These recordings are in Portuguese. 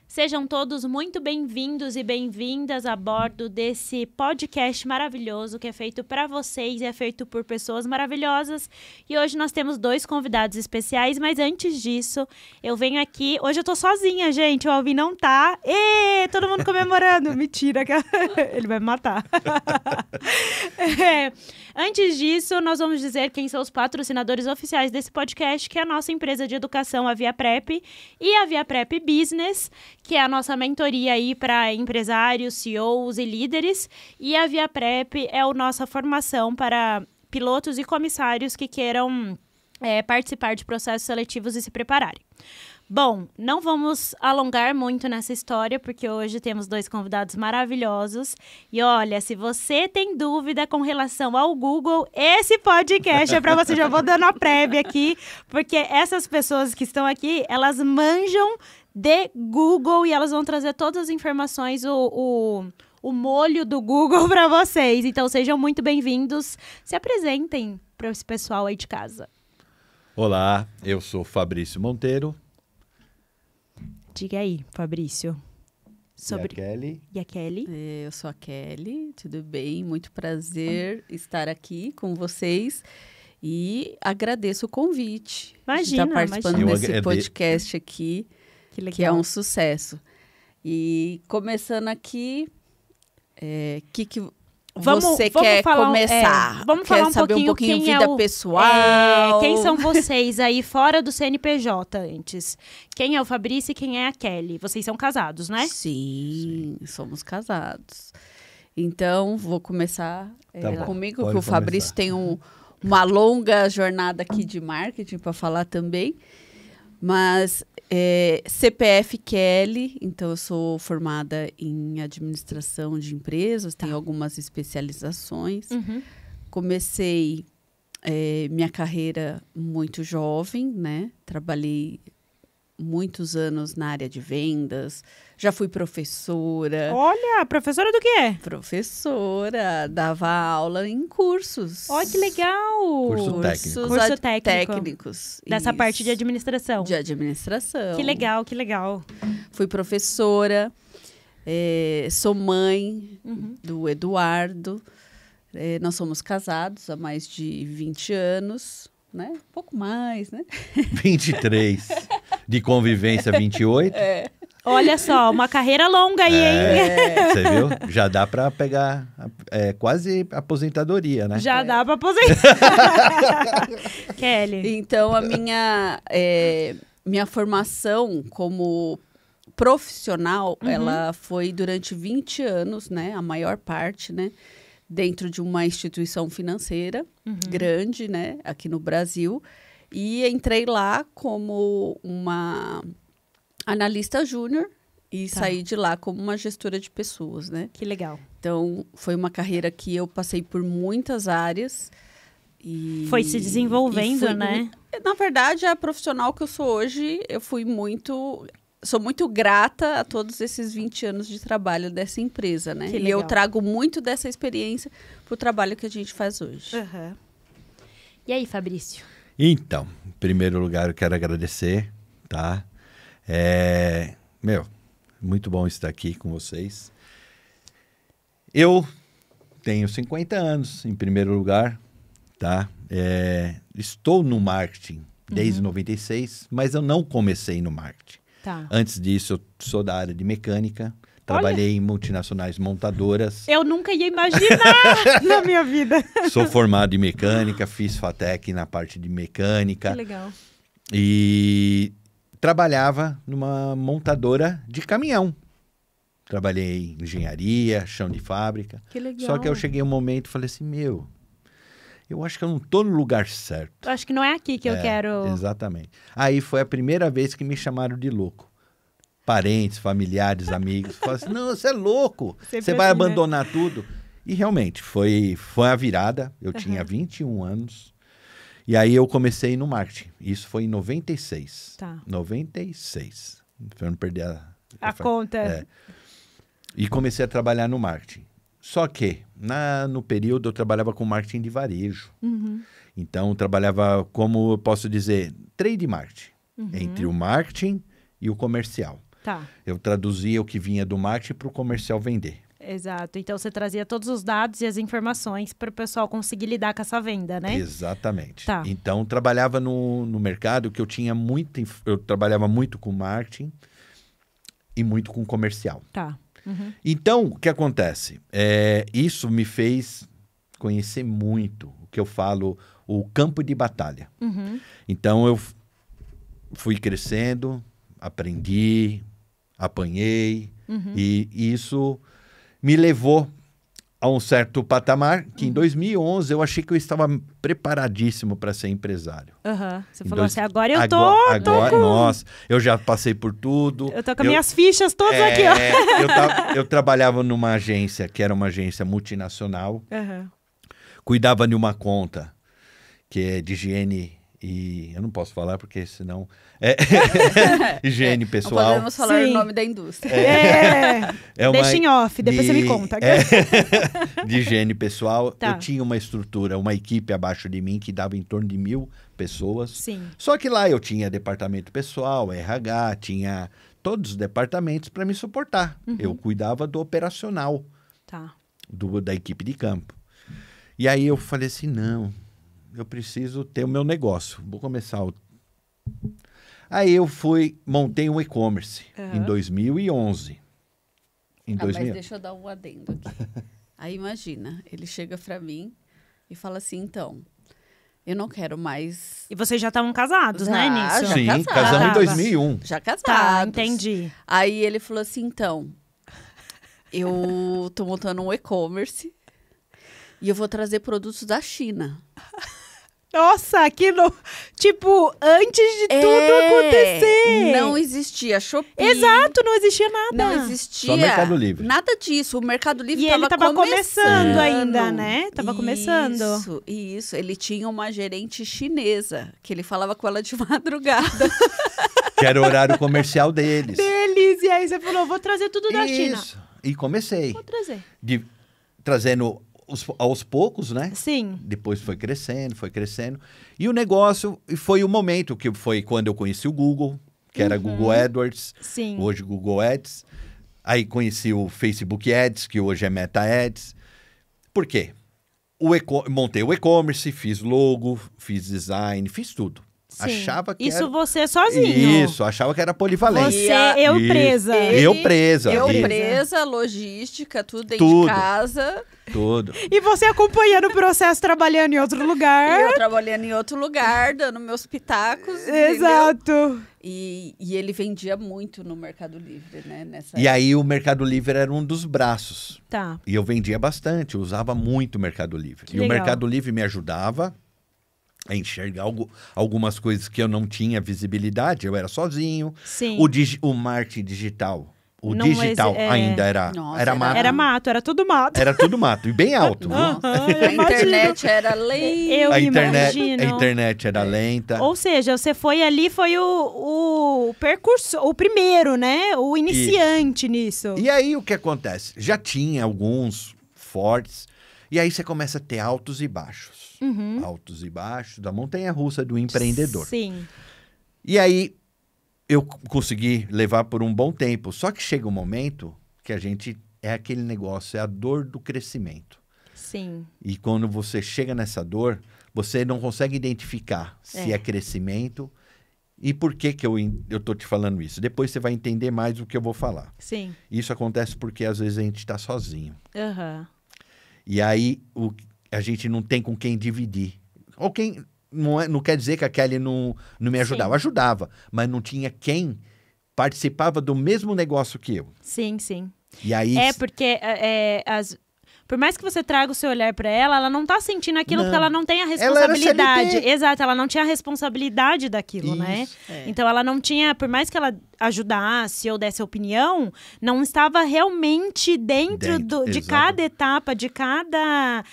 Sejam todos muito bem-vindos e bem-vindas a bordo desse podcast maravilhoso que é feito para vocês e é feito por pessoas maravilhosas. E hoje nós temos 2 convidados especiais, mas antes disso, eu venho aqui... Hoje eu tô sozinha, gente, o Alvin não tá. Ê, todo mundo comemorando. Mentira, ele vai me matar. Antes disso, nós vamos dizer quem são os patrocinadores oficiais desse podcast, que é a nossa empresa de educação, a Via Prep, e a Via Prep Business, que é a nossa mentoria aí para empresários, CEOs e líderes. E a Via Prep é a nossa formação para pilotos e comissários que queiram participar de processos seletivos e se prepararem. Bom, não vamos alongar muito nessa história, porque hoje temos 2 convidados maravilhosos. E olha, se você tem dúvida com relação ao Google, esse podcast é para você. Já vou dando a prévia aqui, porque essas pessoas que estão aqui, elas manjam de Google e elas vão trazer todas as informações, o molho do Google para vocês. Então, sejam muito bem-vindos. Se apresentem para esse pessoal aí de casa. Olá, eu sou Fabrício Monteiro. Diga aí, Fabrício. E a Kelly. E a Kelly? Eu sou a Kelly, tudo bem? Muito prazer estar aqui com vocês e agradeço o convite. Imagina, de estar participando imagina. desse podcast aqui, que é um sucesso. E começando aqui, você quer começar? Vamos quer falar saber um pouquinho quem vida pessoal? Quem são vocês aí fora do CNPJ antes? Quem é o Fabrício e quem é a Kelly? Vocês são casados, né? Sim, somos casados. Então, vou começar comigo, pode que o Fabrício tem uma longa jornada aqui de marketing para falar também. Mas CPF Kelly, então eu sou formada em administração de empresas, tenho algumas especializações. Uhum. Comecei minha carreira muito jovem, né? Trabalhei muitos anos na área de vendas, já fui professora. Olha, professora do quê? Professora, dava aula em cursos. Olha, que legal! Curso técnicos. Dessa Isso. parte de administração. De administração. Que legal, que legal. Fui professora, sou mãe do Eduardo. Nós somos casados há mais de 20 anos, né? Um pouco mais, né? 23. De convivência, 28. Olha só, uma carreira longa aí, hein? Você viu? Já dá para pegar quase aposentadoria, né? Já dá para aposentar. Kelly. Então, a minha formação como profissional, ela foi durante 20 anos, né? A maior parte, né? Dentro de uma instituição financeira grande, né? Aqui no Brasil. E entrei lá como uma analista júnior e saí de lá como uma gestora de pessoas, né? Que legal. Então, foi uma carreira que eu passei por muitas áreas. E foi se desenvolvendo, né? Na verdade, a profissional que eu sou hoje, sou muito grata a todos esses 20 anos de trabalho dessa empresa, né? E eu trago muito dessa experiência para o trabalho que a gente faz hoje. Uhum. E aí, Fabrício? Então, em primeiro lugar, eu quero agradecer, tá? Muito bom estar aqui com vocês. Eu tenho 50 anos, em primeiro lugar, tá? Estou no marketing desde 96, mas eu não comecei no marketing. Tá. Antes disso, eu sou da área de mecânica. Trabalhei em multinacionais montadoras. Eu nunca ia imaginar na minha vida. Sou formado em mecânica, fiz FATEC na parte de mecânica. Que legal. E trabalhava numa montadora de caminhão. Trabalhei em engenharia, chão de fábrica. Que legal. Só que eu cheguei um momento e falei assim, eu acho que eu não estou no lugar certo. Eu acho que não é aqui que eu quero... Exatamente. Aí foi a primeira vez que me chamaram de louco. Parentes, familiares, amigos. Falaram assim, não, você é louco. Você vai abandonar tudo. E realmente, foi a virada. Eu tinha 21 anos. E aí eu comecei no marketing. Isso foi em 96. Tá. 96. Pra não perder a conta. E comecei a trabalhar no marketing. Só que, no período, eu trabalhava com marketing de varejo. Então, eu trabalhava, como eu posso dizer, trade marketing. Entre o marketing e o comercial. Tá. Eu traduzia o que vinha do marketing para o comercial vender. Exato. Então, você trazia todos os dados e as informações para o pessoal conseguir lidar com essa venda, né? Exatamente. Tá. Então, trabalhava no mercado que eu trabalhava muito com marketing e muito com comercial. Tá. Uhum. Então, o que acontece? Isso me fez conhecer muito o que eu falo, o campo de batalha. Uhum. Então, eu fui crescendo, aprendi, apanhei, e isso me levou a um certo patamar que em 2011 eu achei que eu estava preparadíssimo para ser empresário. Uhum. Você Em falou dois- assim, agora eu Agora, nossa, eu já passei por tudo. Eu tô com minhas fichas todas aqui, ó. Eu trabalhava numa agência que era uma agência multinacional, Uhum. cuidava de uma conta que é de higiene e... Eu não posso falar porque senão... higiene Não pessoal. podemos falar Sim. o nome da indústria. É uma- Deixa em off, depois você me conta. de higiene pessoal. Tá. Eu tinha uma estrutura, uma equipe abaixo de mim que dava em torno de 1.000 pessoas. Sim. Só que lá eu tinha departamento pessoal, RH, tinha todos os departamentos para me suportar. Eu cuidava do operacional Tá. da equipe de campo. E aí eu falei assim, não, eu preciso ter o meu negócio. Vou começar Aí eu montei um e-commerce em 2011. Em Mas 2000. deixa eu dar um adendo aqui. Aí imagina, ele chega pra mim e fala assim, então, eu não quero mais... E vocês já estavam casados, né, Já, nisso? Sim, casado. casamos em Tava. 2001. Já Tá, casados. entendi. Aí ele falou assim, então, eu tô montando um e-commerce e eu vou trazer produtos da China. Nossa, aquilo, tipo, antes de tudo acontecer. Não existia Shopee. Exato, não existia nada. Não existia. Só Mercado Livre. Nada disso. O Mercado Livre E ele tava começando começando ainda, né? Tava começando. Isso. Ele tinha uma gerente chinesa, que ele falava com ela de madrugada. Que era o horário comercial deles. Deles. E aí você falou, vou trazer tudo da China. Isso. E comecei. Vou trazer. Trazendo aos poucos, né? Sim. Depois foi crescendo. E o negócio, e foi o momento que foi quando eu conheci o Google, que era Google AdWords, Sim. hoje Google Ads. Aí conheci o Facebook Ads, que hoje é Meta Ads. Por quê? Montei o e-commerce, fiz logo, fiz design, fiz tudo. Sim. Achava que Isso era... você sozinho. Isso, achava que era polivalente. Você, eu Isso. presa. Eu presa. Eu Isso. presa, logística, tudo dentro Tudo. de casa. Tudo. E você acompanhando o processo, trabalhando em outro E lugar. eu trabalhando em outro lugar, dando meus pitacos. Entendeu? Exato. E ele vendia muito no Mercado Livre, né? E aí o Mercado Livre era um dos braços. Tá. E eu vendia bastante, eu usava muito o Mercado Livre. Que E o legal. Mercado Livre me ajudava a enxergar algumas coisas que eu não tinha visibilidade, eu era sozinho. Sim. O marketing digital, Não digital exi- ainda era, Nossa, era era- mato. Era mato, era tudo mato. Era tudo mato, e bem alto. viu? Nossa, Aham, eu a internet era lenta. Eu a imagino. internet era lenta. Ou seja, você foi ali, foi o percurso, o primeiro, né? O iniciante nisso. E aí o que acontece? Já tinha alguns fortes, e aí você começa a ter altos e baixos. Altos e baixos, da montanha-russa do empreendedor. Sim. E aí eu consegui levar por um bom tempo. Só que chega um momento que a gente é aquele negócio, é a dor do crescimento. Sim. E quando você chega nessa dor, você não consegue identificar se é crescimento e por que eu tô te falando isso. Depois você vai entender mais do que eu vou falar. Sim. Isso acontece porque às vezes a gente está sozinho. Aham. E aí a gente não tem com quem dividir. Ou quem... Não quer dizer que a Kelly não me ajudava. Sim. Ajudava, mas não tinha quem participava do mesmo negócio que eu. Sim, sim. E aí... Porque por mais que você traga o seu olhar pra ela, ela não tá sentindo aquilo Não. porque ela não tem a Ela era responsabilidade. CLT. Exato, ela não tinha a responsabilidade daquilo, né? Isso. Então ela não tinha, por mais que ela ajudasse ou desse opinião, não estava realmente dentro de exato. cada etapa, de cada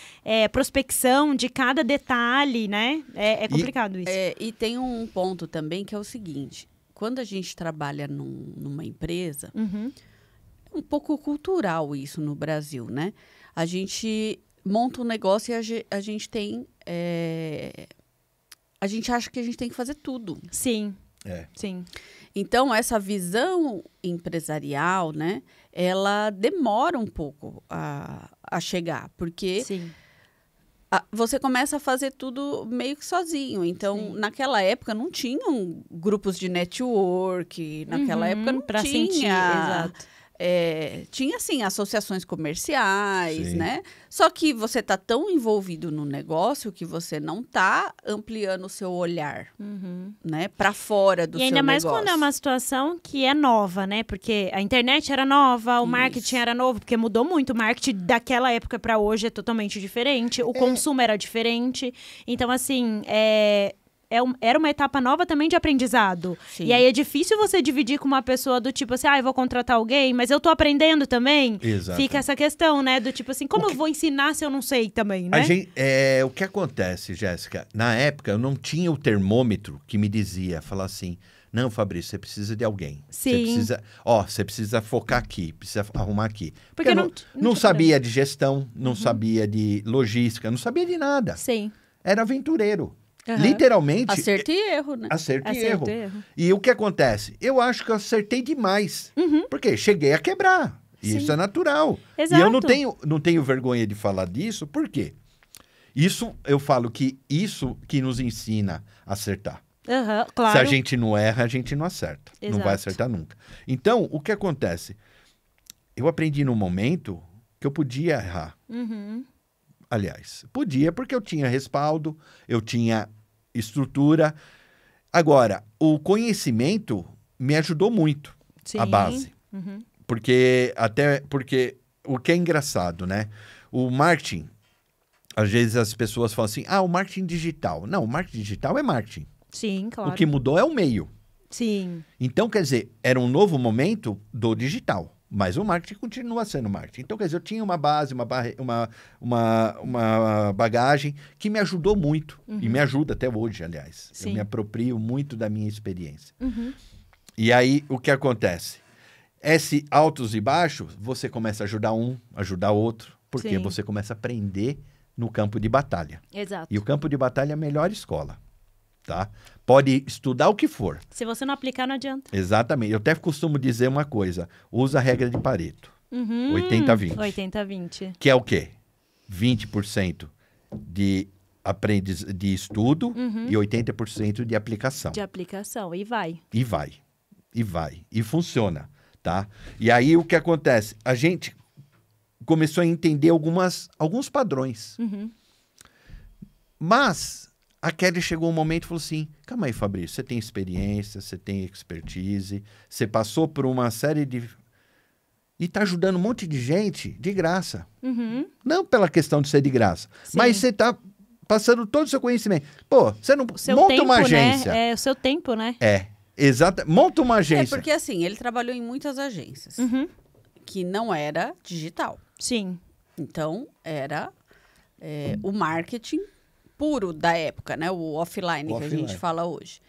prospecção, de cada detalhe, né? É complicado isso. E tem um ponto também que é o seguinte: quando a gente trabalha numa empresa, Uhum. é um pouco cultural isso no Brasil, né? A gente monta um negócio e a gente tem. A gente acha que a gente tem que fazer tudo. Sim. Sim. Então, essa visão empresarial, né, ela demora um pouco a chegar, porque Sim. Você começa a fazer tudo meio que sozinho. Então, naquela época, não tinham grupos de network, naquela época não pra tinha... sentir, exato. Tinha, assim, associações comerciais, Sim. né? Só que você está tão envolvido no negócio que você não está ampliando o seu olhar, né? Para fora do seu E ainda mais negócio. quando é uma situação que é nova, né? Porque a internet era nova, o Isso. marketing era novo, porque mudou muito. O marketing daquela época para hoje é totalmente diferente. O consumo era diferente. Então, assim, era uma etapa nova também de aprendizado. Sim. E aí é difícil você dividir com uma pessoa do tipo assim, eu vou contratar alguém, mas eu tô aprendendo também. Exato. Fica essa questão, né? Do tipo assim, como eu vou ensinar se eu não sei também, né? O que acontece, Jéssica? Na época, eu não tinha o termômetro que me dizia, falar assim, não, Fabrício, você precisa de alguém. Sim. Você precisa focar aqui, precisa arrumar aqui. Porque eu não não sabia de gestão, não sabia de logística, não sabia de nada. Sim. Era aventureiro. Uhum. Literalmente. Acerto e erro, né? Acerto e Acerto erro. e erro. E o que acontece? Eu acho que eu acertei demais. Porque cheguei a quebrar. E Sim. isso é natural. Exato. E eu não tenho vergonha de falar disso, por quê? Eu falo que isso que nos ensina a acertar. Uhum, claro. Se a gente não erra, a gente não acerta. Não Exato. vai acertar nunca. Então, o que acontece? Eu aprendi num momento que eu podia errar. Aliás, podia porque eu tinha respaldo, eu tinha estrutura. Agora, o conhecimento me ajudou muito, Sim. a base. Porque o que é engraçado, né? O marketing, às vezes as pessoas falam assim, o marketing digital. Não, o marketing digital é marketing. Sim, claro. O que mudou é o meio. Sim. Então, quer dizer, era um novo momento do digital. Mas o marketing continua sendo marketing. Então, quer dizer, eu tinha uma base, uma bagagem que me ajudou muito. E me ajuda até hoje, aliás. Sim. Eu me aproprio muito da minha experiência. E aí, o que acontece? Esse altos e baixos, você começa a ajudar outro. Porque Sim. você começa a aprender no campo de batalha. Exato. E o campo de batalha é a melhor escola. Tá? Pode estudar o que for. Se você não aplicar, não adianta. Exatamente. Eu até costumo dizer uma coisa. Usa a regra de Pareto. 80-20. 80-20. Que é o quê? 20% de estudo e 80% de aplicação. De aplicação. E vai. E vai. E vai. E funciona. Tá? E aí o que acontece? A gente começou a entender alguns padrões. Mas a Kelly chegou um momento e falou assim, calma aí, Fabrício, você tem experiência, você tem expertise, você passou por uma série de... E está ajudando um monte de gente de graça. Não pela questão de ser de graça, Sim. mas você está passando todo o seu conhecimento. Pô, você não... Seu Monta tempo, uma agência. né? É o seu tempo, né? Exato. Monta uma agência. Porque assim, ele trabalhou em muitas agências, que não era digital. Sim. Então, era o marketing puro da época, né? O offline que a gente fala hoje.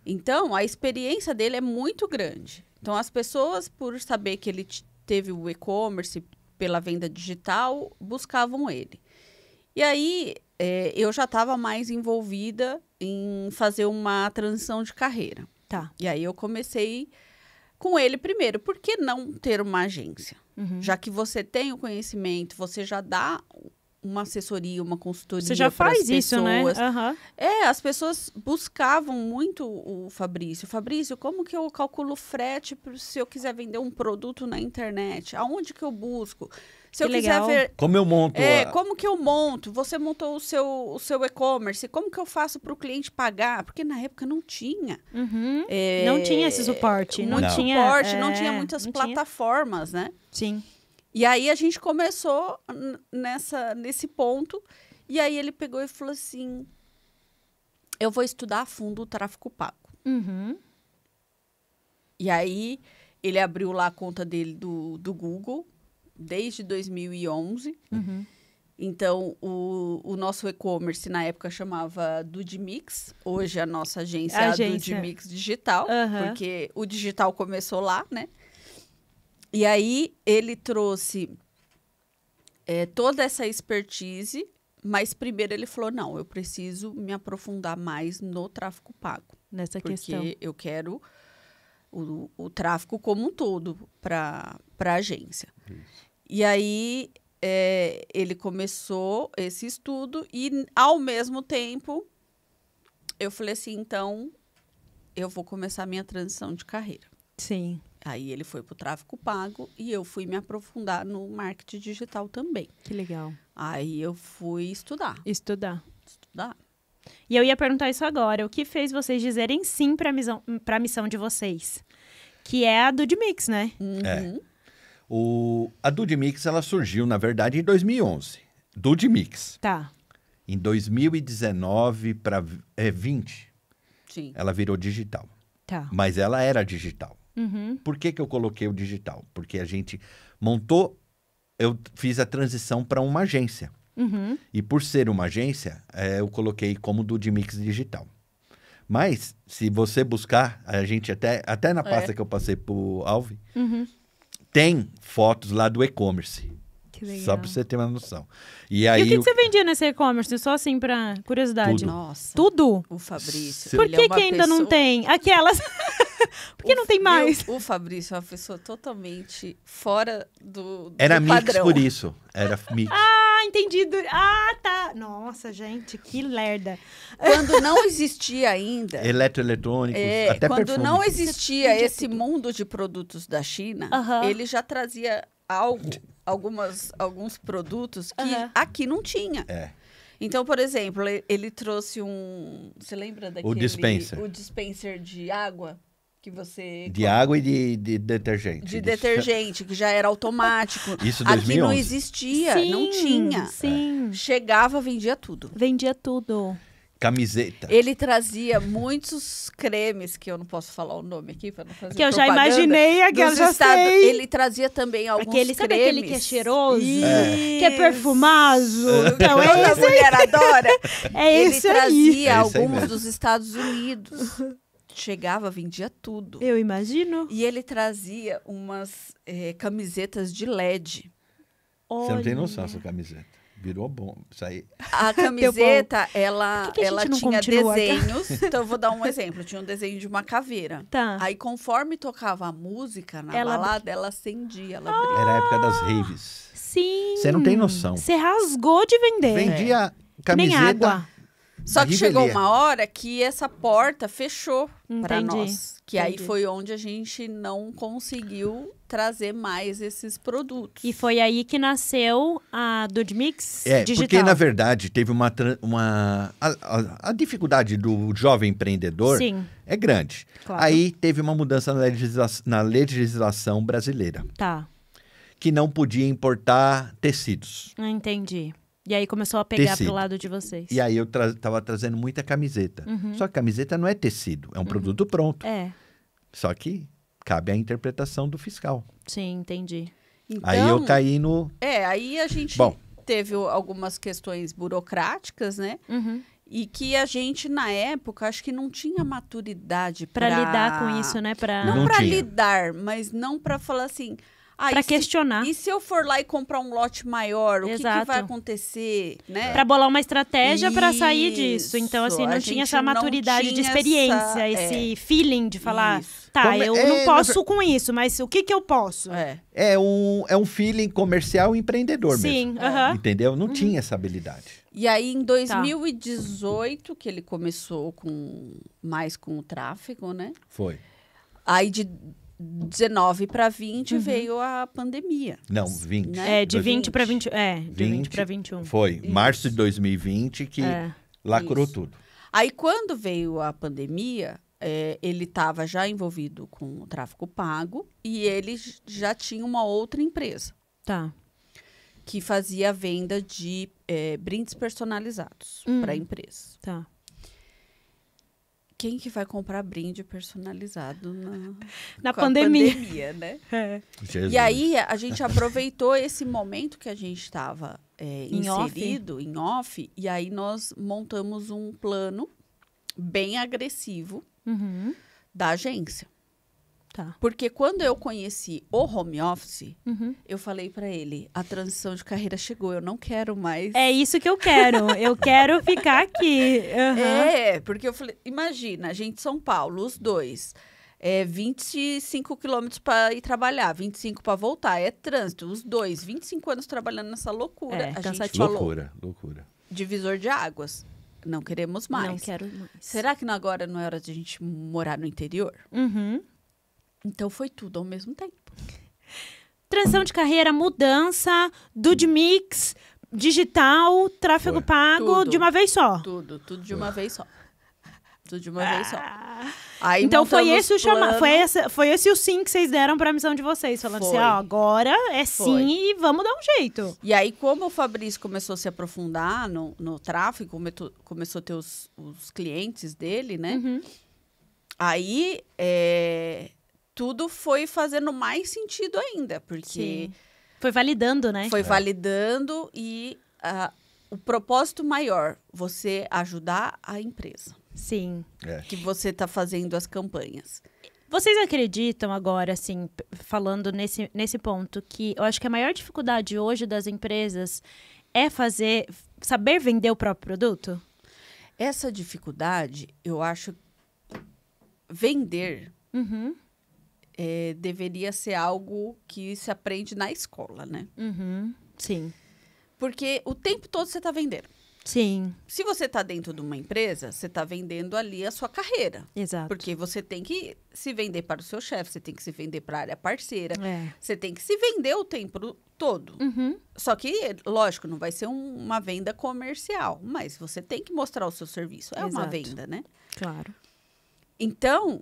Então, a experiência dele é muito grande. Então, as pessoas, por saber que ele teve o e-commerce pela venda digital, buscavam ele. E aí, eu já estava mais envolvida em fazer uma transição de carreira. Tá. E aí, eu comecei com ele primeiro. Por que não ter uma agência? Já que você tem o conhecimento, você já dá uma assessoria, uma consultoria. Você já faz isso, né? As pessoas buscavam muito o Fabrício. Fabrício, como que eu calculo frete se eu quiser vender um produto na internet? Aonde que eu busco? Se eu quiser ver... Como eu monto? Como que eu monto? Você montou o seu e-commerce. Como que eu faço para o cliente pagar? Porque na época não tinha. Não tinha esse suporte. Não tinha muitas plataformas, né? Sim. E aí a gente começou nesse ponto, e aí ele pegou e falou assim, eu vou estudar a fundo o tráfego pago. E aí ele abriu lá a conta dele do Google, desde 2011. Então, o nosso e-commerce na época chamava Dudimix, hoje a nossa agência é a Dudimix Digital, porque o digital começou lá, né? E aí, ele trouxe toda essa expertise, mas primeiro ele falou, não, eu preciso me aprofundar mais no tráfego pago. Nessa porque questão. eu quero o tráfego como um todo para a agência. Isso. E aí, ele começou esse estudo e, ao mesmo tempo, eu falei assim, então, eu vou começar a minha transição de carreira. Sim. Aí ele foi para o tráfego pago e eu fui me aprofundar no marketing digital também. Que legal. Aí eu fui estudar. Estudar. E eu ia perguntar isso agora. O que fez vocês dizerem sim para a missão de vocês? Que é a Dudmix, né? Uhum. A Dudmix, ela surgiu, na verdade, em 2011. Dudmix. Tá. Em 2019 para 20, Sim. ela virou digital. Tá. Mas ela era digital. Uhum. Por que eu coloquei o digital? Porque a gente montou, eu fiz a transição para uma agência. Uhum. E por ser uma agência, eu coloquei como Dudmix Digital. Mas, se você buscar, a gente até na pasta que eu passei pro Alvi, tem fotos lá do e-commerce. Que legal. Só para você ter uma noção. E E aí, o que você vendia nesse e-commerce? Só assim, pra curiosidade. Tudo. Nossa. Tudo? O Fabrício. Cê- Por ele que, é uma que ainda não pessoa- tem? Aquelas. Por que não tem mais? O Fabrício é uma pessoa totalmente fora do era do mix padrão. por isso. Era mix. Ah, entendi. Ah, tá. Nossa, gente, que lerda. Quando não existia ainda... Eletroeletrônicos, até quando perfume. não existia vendia esse mundo de produtos da China, Aham. ele já trazia alguns produtos que Aham. aqui não tinha. É. Então, por exemplo, ele trouxe você lembra daquele... dispenser. O dispenser de água que você... De água e de detergente. De detergente, que já era automático. Isso em Aqui 2011. não existia, não tinha. Sim. Chegava, vendia tudo. Vendia tudo. Camiseta. Ele trazia muitos cremes, que eu não posso falar o nome aqui para não fazer Que eu já propaganda, imaginei, aquela dos já estados. sei. Ele trazia também alguns Aquele, sabe cremes. aquele que é cheiroso? Isso. Que é perfumado? Então, é Toda esse, mulher adora. é Ele esse aí. trazia É esse aí alguns mesmo. dos Estados Unidos. Chegava, vendia tudo. Eu imagino. E ele trazia umas camisetas de LED. Você não tem Olha. noção essa camiseta. Virou bom. Isso aí. A camiseta, ela, Por que a ela gente não tinha continua? desenhos. Então, eu vou dar um exemplo. Tinha um desenho de uma caveira. Tá. Aí, conforme tocava a música na Ela- balada, ela acendia, ela brilhava. Era a época das raves. Sim. Você não tem noção. Você rasgou de vender. Vendia Que nem camiseta. água. Só que chegou Rivelia. uma hora que essa porta fechou para Entendi, nós. Que aí entendi. foi onde a gente não conseguiu trazer mais esses produtos. E foi aí que nasceu a Dudmix digital. Porque na verdade teve a dificuldade do jovem empreendedor Sim, é grande. claro. Aí teve uma mudança na legislação brasileira, Tá, que não podia importar tecidos. entendi. E aí começou a pegar Tecido. pro lado de vocês. E aí eu tava trazendo muita camiseta. Só que camiseta não é tecido, é um produto pronto. É, Só que cabe à interpretação do fiscal. sim, entendi. Então, Aí eu caí no... aí a gente Bom. teve algumas questões burocráticas, né? Uhum. E que a gente, na época, acho que não tinha maturidade Pra para lidar com isso, né? Pra, Não, Não para tinha. lidar, mas não para falar assim... pra e questionar. e se eu for lá e comprar um lote maior, o que Exato. vai acontecer, né? Pra bolar uma estratégia pra sair Isso. disso. Então, assim, A não gente tinha essa não maturidade de tinha experiência, essa- esse feeling de falar, Isso. tá, Como eu é- não na posso com isso, mas o que que eu posso? É. É um feeling comercial e empreendedor Sim, mesmo. aham. Entendeu? Não tinha essa habilidade. E aí, em Tá. 2018, que ele começou mais com o tráfego, né? Foi. Aí, de 19 para Uhum. 20, veio a pandemia. Não, 20. Né? É, de 20 pra 20. É, de 20 20 pra 21. Foi. Março de 2020 que É. lacrou Isso. tudo. Aí, quando veio a pandemia, ele estava já envolvido com o tráfego pago e ele já tinha uma outra empresa Tá. que fazia a venda de brindes personalizados para empresas. Tá. Quem que vai comprar brinde personalizado Na com a pandemia. né? É. Jesus. E aí, a gente aproveitou esse momento que a gente estava Em off? inserido, em off, e aí nós montamos um plano bem agressivo Uhum. da agência. Tá. Porque quando eu conheci o home office, eu falei para ele, a transição de carreira chegou, eu não quero mais. É isso que eu quero. Eu quero ficar aqui. Porque eu falei, imagina, a gente São Paulo, os dois. 25 quilômetros para ir trabalhar, 25 para voltar. É trânsito, os dois, 25 anos trabalhando nessa loucura. A gente falou, loucura. divisor de águas. Não queremos mais. Não quero mais. Será que agora não é hora de a gente morar no interior? Então foi tudo ao mesmo tempo. Transição de carreira, mudança, Dude Mix, digital, tráfego pago, Tudo. de uma vez só. Tudo de uma vez só. Tudo de uma vez só. Aí Então foi montamos esse o chamado, plano. foi esse o sim que vocês deram para a missão de vocês, falando assim, ó, agora é sim e vamos dar um jeito. E aí, como o Fabrício começou a se aprofundar no tráfego, começou a ter os clientes dele, né? Aí, tudo foi fazendo mais sentido ainda, porque... Sim. Foi validando, né? Foi validando e o propósito maior, você ajudar a empresa. Sim. Que você está fazendo as campanhas. Vocês acreditam agora, assim, falando nesse ponto, que eu acho que a maior dificuldade hoje das empresas é saber vender o próprio produto? Essa dificuldade, eu acho, vender deveria ser algo que se aprende na escola, né? Sim. Porque o tempo todo você está vendendo. Sim. Se você está dentro de uma empresa, você está vendendo ali a sua carreira. Exato. Porque você tem que se vender para o seu chefe, você tem que se vender para a área parceira, É. você tem que se vender o tempo todo. Só que, lógico, não vai ser uma venda comercial, mas você tem que mostrar o seu serviço. É uma Exato. venda, né? Claro. Então,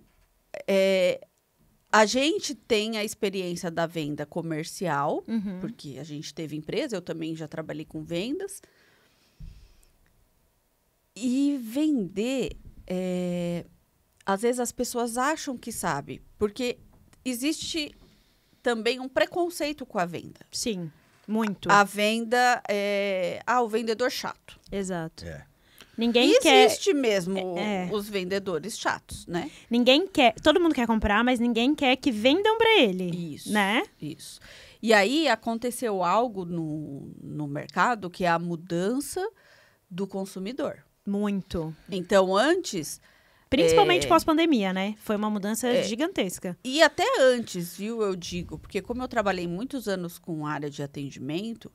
a gente tem a experiência da venda comercial, porque a gente teve empresa, eu também já trabalhei com vendas. E vender, às vezes as pessoas acham que sabe, porque existe também um preconceito com a venda. Sim, muito. A venda o vendedor chato. Exato. É. Ninguém quer... Existe mesmo os vendedores chatos, né? Ninguém quer... Todo mundo quer comprar, mas ninguém quer que vendam para ele. Isso. Né? Isso. E aí aconteceu algo no mercado que é a mudança do consumidor. Muito. Então, antes... Principalmente pós-pandemia, né? Foi uma mudança gigantesca. E até antes, viu, eu digo, porque como eu trabalhei muitos anos com área de atendimento,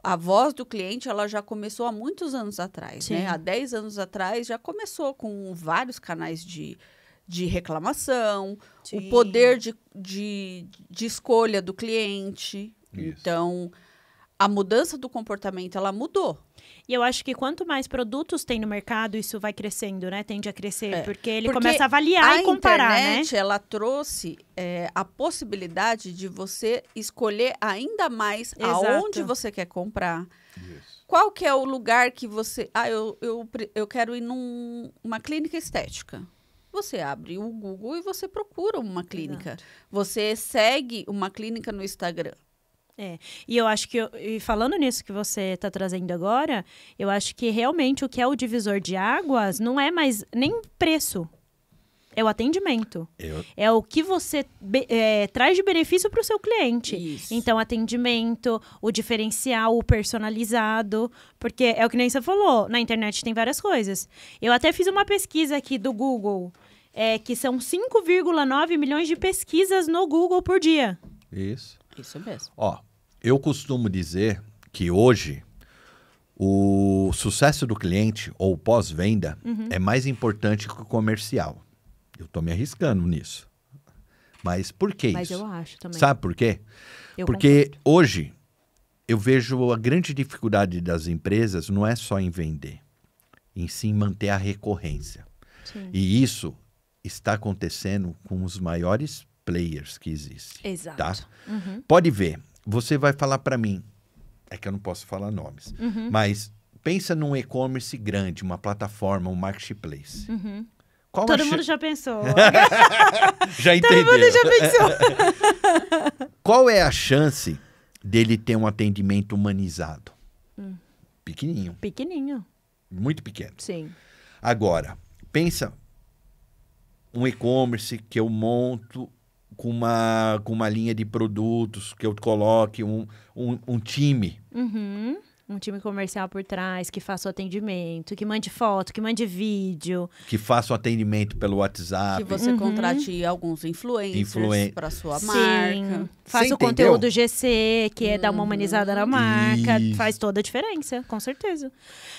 a voz do cliente, ela já começou há muitos anos atrás, Sim. né? Há 10 anos atrás, já começou com vários canais de reclamação, Sim. o poder de escolha do cliente. Isso. Então, a mudança do comportamento, ela mudou. E eu acho que quanto mais produtos tem no mercado, isso vai crescendo, né? Tende a crescer, porque ele Porque começa a avaliar e comparar, a internet, né? ela trouxe a possibilidade de você escolher ainda mais aonde você quer comprar. Isso. Qual que é o lugar que você... eu quero ir numa clínica estética. Você abre o Google e você procura uma clínica. Exato. Você segue uma clínica no Instagram. E eu acho que, e falando nisso que você está trazendo agora, eu acho que realmente o que é o divisor de águas não é mais nem preço, é o atendimento. É o que você traz de benefício para o seu cliente. Isso. Então, atendimento, o diferencial, o personalizado, porque é o que nem você falou, na internet tem várias coisas. Eu até fiz uma pesquisa aqui do Google, que são 5,9 milhões de pesquisas no Google por dia. Isso. Isso mesmo. Ó, eu costumo dizer que hoje o sucesso do cliente ou pós-venda é mais importante que o comercial. Eu estou me arriscando nisso. Mas por que Mas isso? eu acho também. Sabe por quê? Eu Porque concordo. hoje eu vejo a grande dificuldade das empresas não é só em vender, em sim manter a recorrência. Sim. E isso está acontecendo com os maiores players que existem. Exato. Tá? Pode ver, você vai falar para mim, é que eu não posso falar nomes, mas pensa num e-commerce grande, uma plataforma, um marketplace. Qual Todo mundo já pensou. já entendeu. Todo mundo já pensou. Qual é a chance dele ter um atendimento humanizado? Pequenininho, Pequenininho. muito pequeno. Sim. Agora, pensa um e-commerce que eu monto com uma linha de produtos, que eu coloque um time. Uhum. Um time comercial por trás, que faça o atendimento, que mande foto, que mande vídeo. Que faça o atendimento pelo WhatsApp. Que você contrate alguns influencers para sua marca. Faça o conteúdo GC, que é dar uma humanizada na marca. Isso. Faz toda a diferença, com certeza.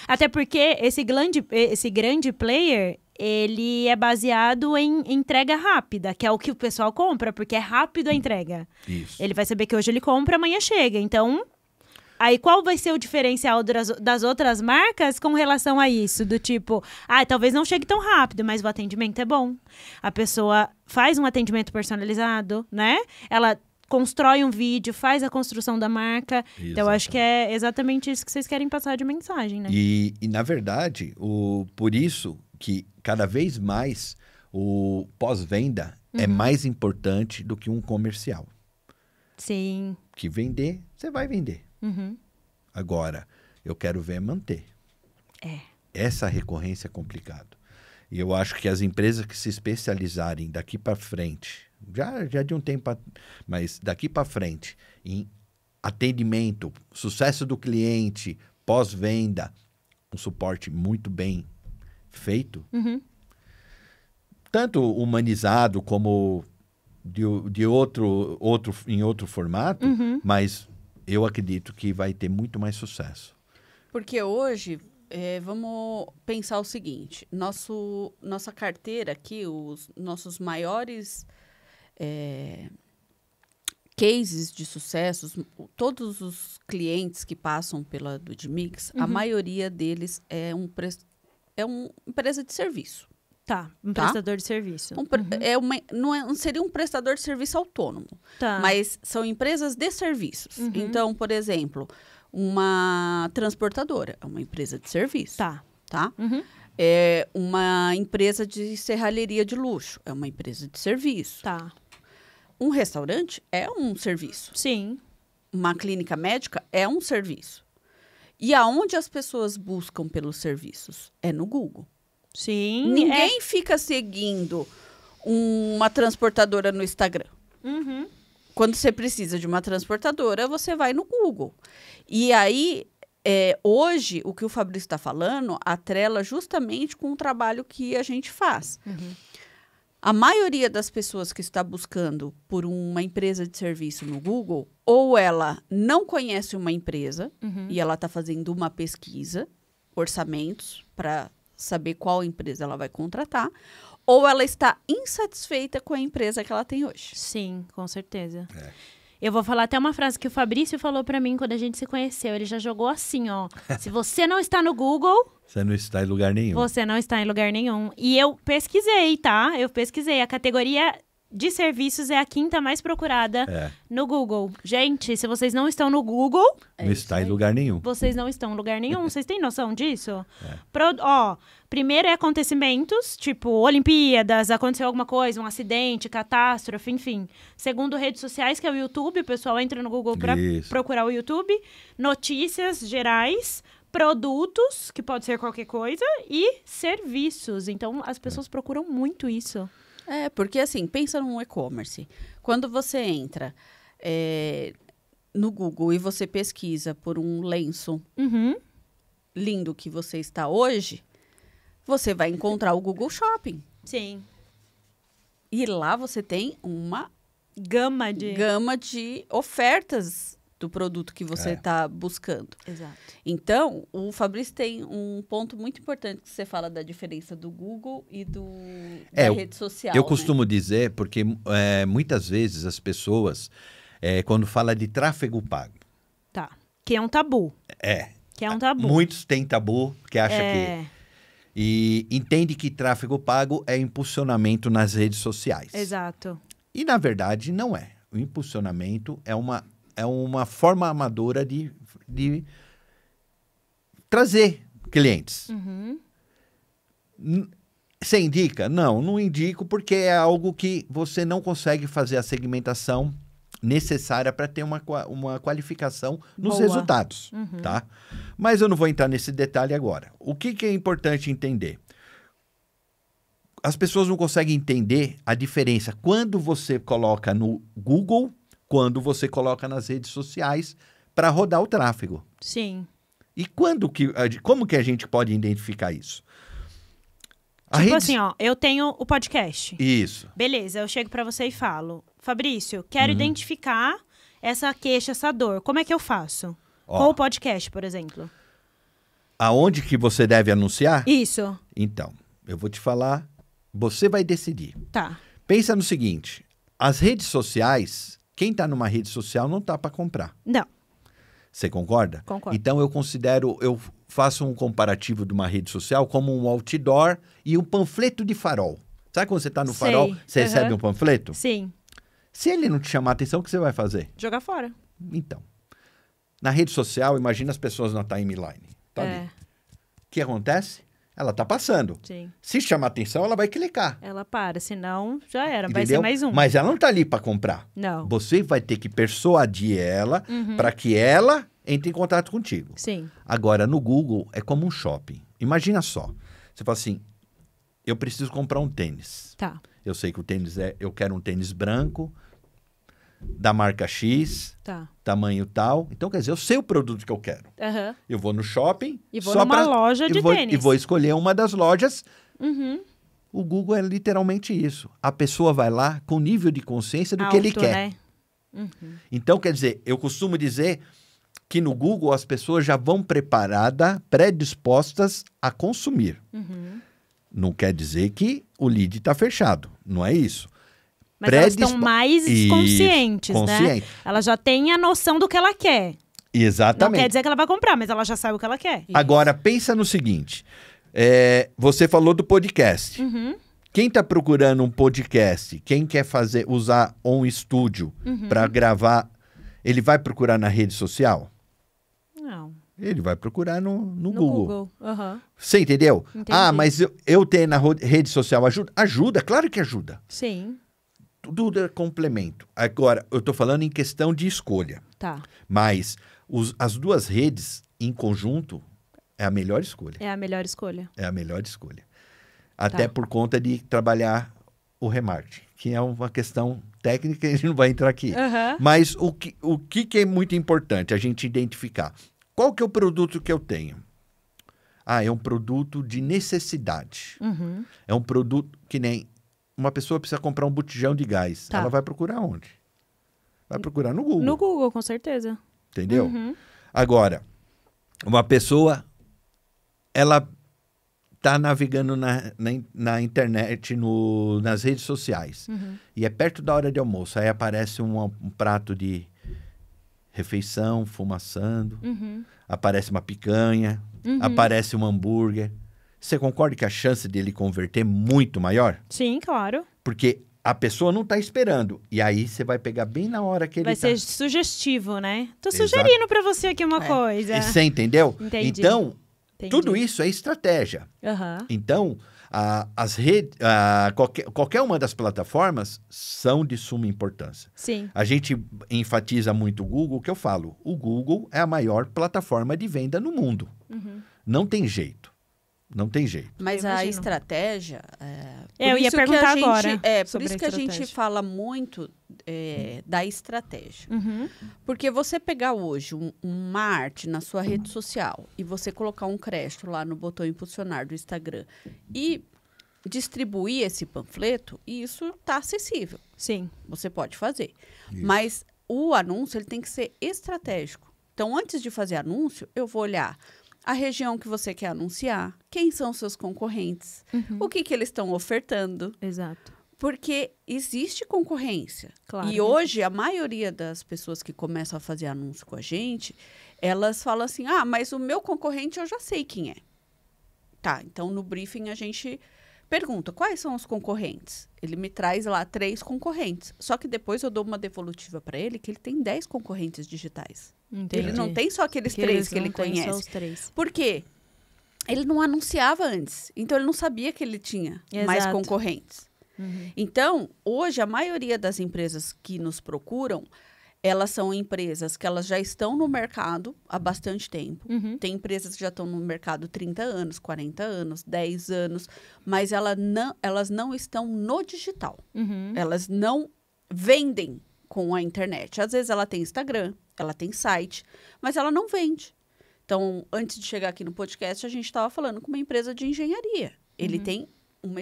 Até porque esse grande player, ele é baseado em entrega rápida, que é o que o pessoal compra, porque é rápido a entrega. Isso. Ele vai saber que hoje ele compra, amanhã chega. Então... Aí, qual vai ser o diferencial das outras marcas com relação a isso? Do tipo, talvez não chegue tão rápido, mas o atendimento é bom. A pessoa faz um atendimento personalizado, né? Ela constrói um vídeo, faz a construção da marca. Exatamente. Então, eu acho que é exatamente isso que vocês querem passar de mensagem, né? E na verdade, por isso que cada vez mais o pós-venda é mais importante do que um comercial. Sim. Que vender, você vai vender. Uhum. Agora, eu quero ver manter. Essa recorrência é complicado. E eu acho que as empresas que se especializarem daqui para frente, já de um tempo, mas daqui para frente, em atendimento, sucesso do cliente, pós-venda, um suporte muito bem feito, tanto humanizado como em outro formato, mas eu acredito que vai ter muito mais sucesso. Porque hoje, vamos pensar o seguinte, nossa carteira aqui, os nossos maiores cases de sucesso, todos os clientes que passam pela Dudmix, a maioria deles é uma empresa de serviço. Tá, prestador de serviço. Não seria um prestador de serviço autônomo, mas são empresas de serviços. Então, por exemplo, uma transportadora é uma empresa de serviço. Tá? É uma empresa de serralheria de luxo é uma empresa de serviço. Tá. Um restaurante é um serviço. Sim. Uma clínica médica é um serviço. E aonde as pessoas buscam pelos serviços? É no Google. Sim. Ninguém fica seguindo uma transportadora no Instagram. Quando você precisa de uma transportadora, você vai no Google. E aí, hoje, o que o Fabrício está falando, atrela justamente com o trabalho que a gente faz. A maioria das pessoas que está buscando por uma empresa de serviço no Google, ou ela não conhece uma empresa, e ela está fazendo uma pesquisa, orçamentos, para saber qual empresa ela vai contratar, ou ela está insatisfeita com a empresa que ela tem hoje. Sim, com certeza. Eu vou falar até uma frase que o Fabrício falou pra mim quando a gente se conheceu. Ele já jogou assim, ó. Se você não está no Google... Você não está em lugar nenhum. Você não está em lugar nenhum. E eu pesquisei, tá? A categoria de serviços é a 5ª mais procurada no Google. Gente, se vocês não estão no Google... Não está em lugar nenhum. Vocês não estão em lugar nenhum. Vocês têm noção disso? Primeiro é acontecimentos, tipo Olimpíadas, aconteceu alguma coisa, um acidente, catástrofe, enfim. Segundo, redes sociais, que é o YouTube. O pessoal entra no Google para procurar o YouTube. Notícias gerais, produtos, que pode ser qualquer coisa, e serviços. Então, as pessoas procuram muito isso. Porque assim, pensa num e-commerce. Quando você entra no Google e você pesquisa por um lenço lindo que você está hoje, você vai encontrar o Google Shopping. Sim. E lá você tem uma gama de ofertas do produto que você está buscando. Exato. Então, o Fabrício tem um ponto muito importante que você fala da diferença do Google e da rede social. Eu costumo dizer, porque muitas vezes as pessoas, quando fala de tráfego pago... Tá. Que é um tabu. Que é um tabu. Muitos têm tabu, que acham que... E entende que tráfego pago é impulsionamento nas redes sociais. Exato. E, na verdade, não é. O impulsionamento é uma forma amadora de trazer clientes. Você indica? Não indico, porque é algo que você não consegue fazer a segmentação necessária para ter uma qualificação nos resultados, tá? Mas eu não vou entrar nesse detalhe agora. O que é importante entender? as pessoas não conseguem entender a diferença quando você coloca no Google, quando você coloca nas redes sociais para rodar o tráfego. Sim. E como que a gente pode identificar isso? Assim, ó, eu tenho o podcast. Isso. Beleza, eu chego pra você e falo, Fabrício, quero identificar essa queixa, essa dor. Como é que eu faço? Com o podcast, por exemplo. Aonde que você deve anunciar? Isso. Então, eu vou te falar, você vai decidir. Tá. Pensa no seguinte, as redes sociais, quem está numa rede social não tá para comprar. Não. Você concorda? Concordo. Então, eu faço um comparativo de uma rede social como um outdoor e um panfleto de farol. Sabe quando você está no farol, você recebe um panfleto? Sim. Se ele não te chamar a atenção, o que você vai fazer? Jogar fora. Então, na rede social, imagina as pessoas na timeline. Tá ali. O que acontece? Ela tá passando. Sim. Se chamar a atenção, ela vai clicar. Ela para, senão já era, Entendeu? vai ser mais um. Mas ela não tá ali para comprar. Não. Você vai ter que persuadir ela para que ela entre em contato contigo. Sim. Agora, no Google, é como um shopping. Imagina só. Você fala assim, eu preciso comprar um tênis. Tá. Eu sei que o tênis eu quero um tênis branco, da marca X, tamanho tal. Então, quer dizer, eu sei o produto que eu quero. Eu vou no shopping... E vou numa loja de tênis. E vou escolher uma das lojas. O Google é literalmente isso. A pessoa vai lá com nível de consciência do que ele quer. Né? Então, quer dizer, eu costumo dizer que no Google as pessoas já vão preparadas, predispostas a consumir. Não quer dizer que o lead está fechado. Não é isso. Mas elas estão mais conscientes, né? Ela já tem a noção do que ela quer. Exatamente. Não quer dizer que ela vai comprar, mas ela já sabe o que ela quer. Agora, pensa no seguinte. Você falou do podcast. Quem está procurando um podcast, quem quer usar um estúdio para gravar, ele vai procurar na rede social? Não. Ele vai procurar no Google. Você entendeu? Entendi. Ah, mas eu ter na rede social ajuda? Ajuda, claro que ajuda. Sim. Tudo é complemento. Agora, eu estou falando em questão de escolha. Tá. Mas as duas redes, em conjunto, é a melhor escolha. É a melhor escolha. É a melhor escolha. Até por conta de trabalhar o remarketing, que é uma questão técnica que a gente não vai entrar aqui. Mas o que é muito importante a gente identificar? Qual que é o produto que eu tenho? Ah, é um produto de necessidade. É um produto que nem... Uma pessoa precisa comprar um botijão de gás. Ela vai procurar onde? Vai procurar no Google. No Google, com certeza. Entendeu? Agora, uma pessoa, ela está navegando na internet, nas redes sociais. E é perto da hora de almoço. Aí aparece um prato de refeição, fumaçando. Aparece uma picanha. Aparece um hambúrguer. Você concorda que a chance dele converter é muito maior? Sim, claro. Porque a pessoa não está esperando. E aí você vai pegar bem na hora que ele vai ser sugestivo, né? Tô sugerindo para você aqui uma coisa. E você entendeu? Entendi. Então, tudo isso é estratégia. Então, as redes, qualquer uma das plataformas são de suma importância. Sim. A gente enfatiza muito o Google, que eu falo. O Google é a maior plataforma de venda no mundo. Não tem jeito. Não tem jeito. Mas a estratégia... eu ia perguntar agora. Por isso que a gente fala muito da estratégia. Porque você pegar hoje uma arte na sua rede social e você colocar um crédito lá no botão impulsionar do Instagram e distribuir esse panfleto, isso está acessível. Sim. Você pode fazer. Isso. Mas o anúncio ele tem que ser estratégico. Então, antes de fazer anúncio, eu vou olhar... a região que você quer anunciar, quem são seus concorrentes, o que eles estão ofertando. Exato. Porque existe concorrência. Claro. E hoje, a maioria das pessoas que começam a fazer anúncio com a gente, elas falam assim, mas o meu concorrente eu já sei quem é. Tá, então no briefing a gente pergunta, quais são os concorrentes? Ele me traz lá 3 concorrentes. Só que depois eu dou uma devolutiva para ele, que ele tem 10 concorrentes digitais. Entendi. Ele não tem só aqueles 3 que ele conhece. Só os 3. Por quê? Ele não anunciava antes. Então, ele não sabia que ele tinha mais concorrentes. Então, hoje, a maioria das empresas que nos procuram, Elas são empresas que elas já estão no mercado há bastante tempo. Tem empresas que já estão no mercado 30 anos, 40 anos, 10 anos, mas elas não estão no digital. Elas não vendem com a internet. Às vezes ela tem Instagram, ela tem site, mas ela não vende. Então, antes de chegar aqui no podcast, a gente estava falando com uma empresa de engenharia. Ele tem uma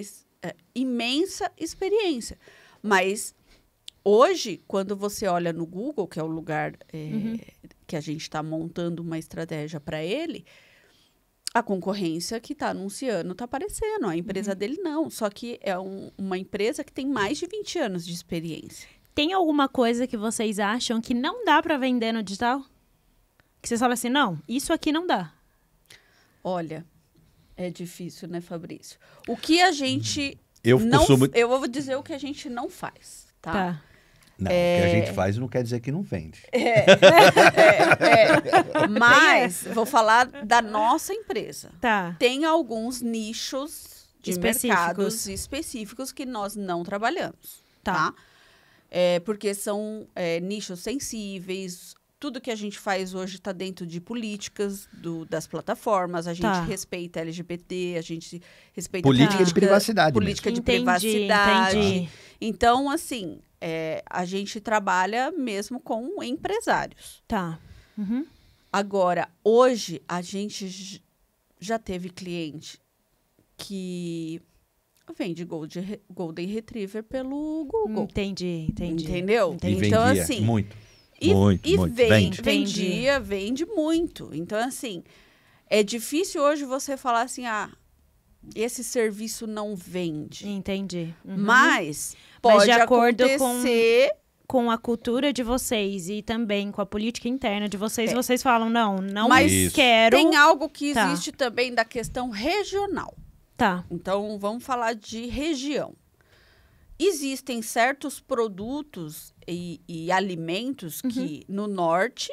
imensa experiência, mas... Hoje, quando você olha no Google, que é o lugar que a gente está montando uma estratégia para ele, a concorrência que está anunciando está aparecendo. A empresa dele não. Só que é uma empresa que tem mais de 20 anos de experiência. Tem alguma coisa que vocês acham que não dá para vender no digital? Que vocês falam assim, não, isso aqui não dá. Olha, é difícil, né, Fabrício? O que a gente Eu vou dizer o que a gente não faz, tá? Não, o que a gente faz não quer dizer que não vende. Mas, vou falar da nossa empresa. Tá. Tem alguns nichos de mercados específicos que nós não trabalhamos, tá? Porque são nichos sensíveis. Tudo que a gente faz hoje está dentro de políticas das plataformas. A gente respeita LGBT, a gente respeita... Política de privacidade. Política de privacidade. Entendi. Então, assim... a gente trabalha mesmo com empresários. Tá. Agora, hoje, a gente já teve cliente que vende Golden Retriever pelo Google. Entendi. Entendeu? Entendi. Então, vendia, assim... muito. Vende muito. Então, assim, é difícil hoje você falar assim, esse serviço não vende. Entendi. Mas pode de acordo acontecer... com a cultura de vocês e também com a política interna de vocês, vocês falam, não mas quero... Tem algo que existe também da questão regional. Tá. Então, vamos falar de região. Existem certos produtos e alimentos que no norte...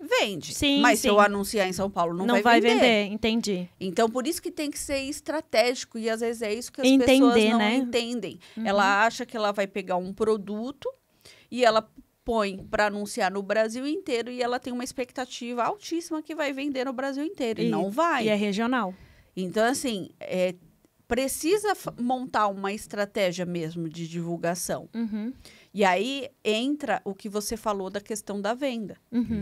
vende. Mas se eu anunciar em São Paulo, não vai vender. Entendi. Então, por isso que tem que ser estratégico. E, às vezes, é isso que as pessoas não entendem. Ela acha que ela vai pegar um produto e ela põe para anunciar no Brasil inteiro e ela tem uma expectativa altíssima que vai vender no Brasil inteiro. E não vai. E é regional. Então, assim, precisa montar uma estratégia mesmo de divulgação. E aí entra o que você falou da questão da venda.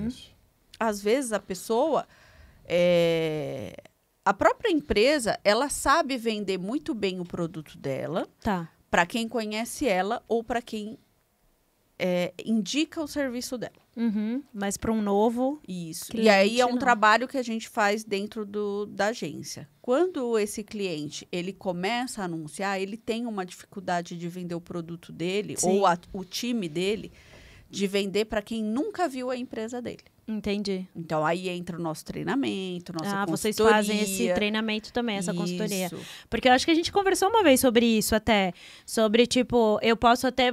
Isso. Às vezes, a pessoa, a própria empresa, ela sabe vender muito bem o produto dela para quem conhece ela ou para quem indica o serviço dela. Mas para um novo Isso. E aí é um trabalho que a gente faz dentro da agência. Quando esse cliente ele começa a anunciar, ele tem uma dificuldade de vender o produto dele ou o time dele de vender para quem nunca viu a empresa dele. Entendi. Então, aí entra o nosso treinamento, nossa consultoria. Vocês fazem esse treinamento também, essa consultoria. Porque eu acho que a gente conversou uma vez sobre isso até. Sobre, tipo,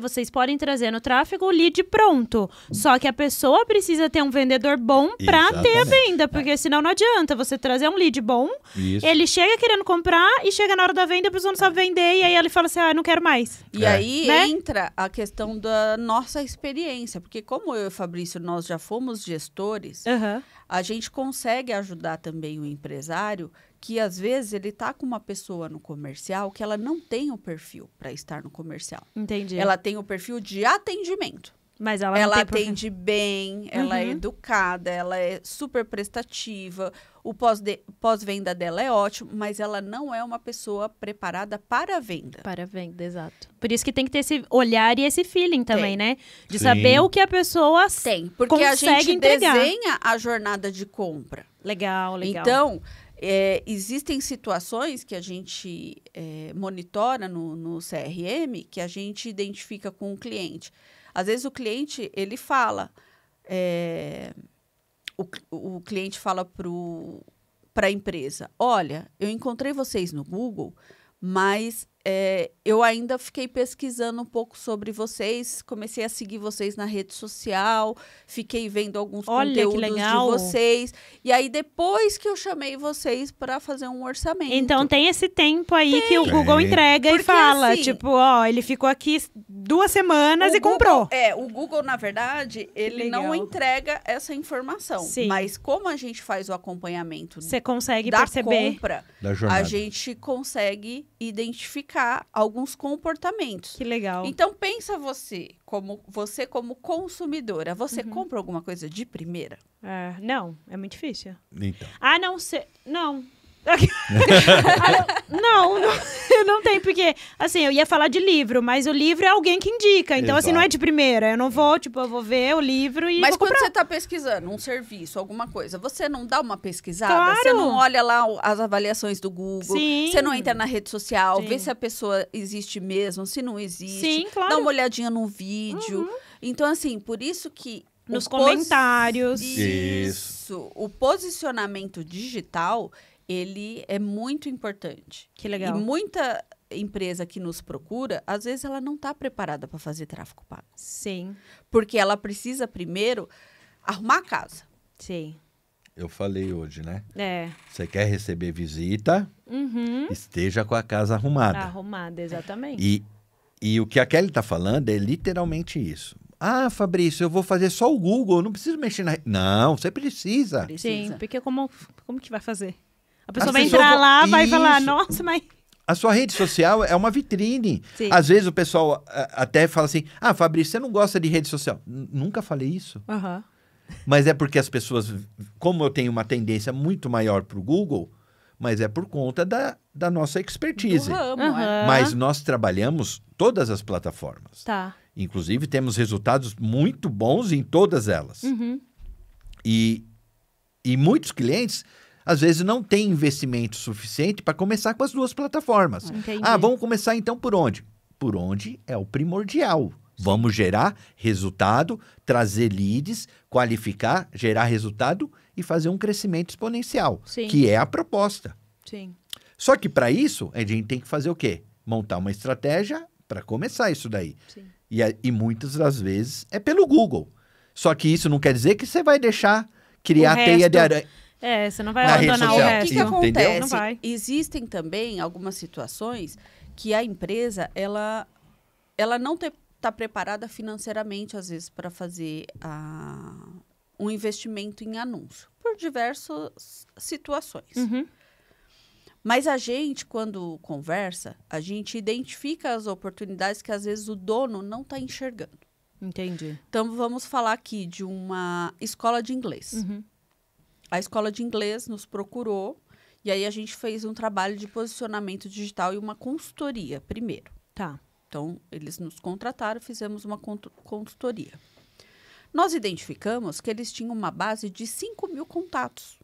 vocês podem trazer no tráfego o lead pronto. Só que a pessoa precisa ter um vendedor bom pra ter a venda. Porque senão não adianta você trazer um lead bom, ele chega querendo comprar e chega na hora da venda, a pessoa não sabe vender e aí ele fala assim, não quero mais. E aí entra a questão da nossa experiência. Porque como eu e o Fabrício, nós já fomos gestores, a gente consegue ajudar também o empresário que, às vezes, ele está com uma pessoa no comercial que ela não tem o perfil para estar no comercial. Entendi. Ela tem o perfil de atendimento. Mas ela atende bem, ela é educada, ela é super prestativa, o pós-venda dela é ótimo, mas ela não é uma pessoa preparada para a venda. Para a venda, exato. Por isso que tem que ter esse olhar e esse feeling também, né? De saber o que a pessoa porque a gente entregar. Desenha a jornada de compra. Legal. Então, existem situações que a gente monitora no CRM, que a gente identifica com o cliente. Às vezes o cliente, ele fala, o cliente fala para a empresa, olha, eu encontrei vocês no Google, mas eu ainda fiquei pesquisando um pouco sobre vocês, comecei a seguir vocês na rede social, fiquei vendo alguns conteúdos de vocês. E aí, depois que eu chamei vocês para fazer um orçamento. Então, tem esse tempo aí que o Google entrega e fala, assim, tipo, ó, ele ficou aqui 2 semanas e comprou. O Google, na verdade, ele não entrega essa informação. Sim. Mas como a gente faz o acompanhamento você consegue da perceber compra, da jornada, a gente consegue identificar alguns comportamentos. Que legal. Então, pensa você como consumidora, você compra alguma coisa de primeira? Não, é muito difícil. Então. Não. Não tem, porque, assim, eu ia falar de livro, mas o livro é alguém que indica, então, Exato. assim, não é de primeira, eu não vou, tipo, eu vou ver o livro e mas vou quando comprar. você tá pesquisando um serviço, alguma coisa, você não dá uma pesquisada? Claro. Você não olha lá as avaliações do Google? Sim. Você não entra na rede social, Sim. vê se a pessoa existe mesmo, se não existe? Sim, claro. Dá uma olhadinha no vídeo. Então, assim, por isso que Nos comentários. Isso. O posicionamento digital, ele é muito importante. Que legal. E muita empresa que nos procura, às vezes ela não está preparada para fazer tráfego pago. Sim, Porque ela precisa primeiro arrumar a casa. sim. Eu falei hoje, né? É. Você quer receber visita, Uhum. esteja com a casa arrumada. Arrumada, exatamente. E o que a Kelly tá falando é literalmente isso. Ah, Fabrício, eu vou fazer só o Google, eu não preciso mexer na... Não, você precisa. Sim, porque como que vai fazer? A pessoa As vai pessoas entrar vão- lá, vai falar, Isso. nossa, mas... A sua rede social é uma vitrine. Sim. Às vezes o pessoal até fala assim, ah, Fabrício, você não gosta de rede social. Nunca falei isso. Aham. Mas é porque as pessoas, como eu tenho uma tendência muito maior para o Google, mas é por conta da nossa expertise. Do ramo, Aham. Mas nós trabalhamos todas as plataformas. Tá. Inclusive, temos resultados muito bons em todas elas. Uhum. E muitos clientes, às vezes, não têm investimento suficiente para começar com as 2 plataformas. Entendi. Ah, vamos começar então por onde? Por onde é o primordial. Vamos gerar resultado, trazer leads, qualificar, gerar resultado e fazer um crescimento exponencial, Sim. que é a proposta. Sim. Só que para isso, a gente tem que fazer o quê? Montar uma estratégia para começar isso daí. Sim. E muitas das vezes é pelo Google. Só que isso não quer dizer que você vai deixar criar O teia resto. de aranha. Você não vai Na rede abandonar o social. O resto. que Entendeu? acontece? Não vai. Existem também algumas situações que a empresa, ela não está preparada financeiramente, às vezes, para fazer um investimento em anúncio, por diversas situações. Uhum. Mas a gente, quando conversa, a gente identifica as oportunidades que, às vezes, o dono não está enxergando. Entendi. Então, vamos falar aqui de uma escola de inglês. Uhum. A escola de inglês nos procurou e aí a gente fez um trabalho de posicionamento digital e uma consultoria primeiro. Tá. Então, eles nos contrataram, fizemos uma consultoria. Nós identificamos que eles tinham uma base de 5.000 contatos.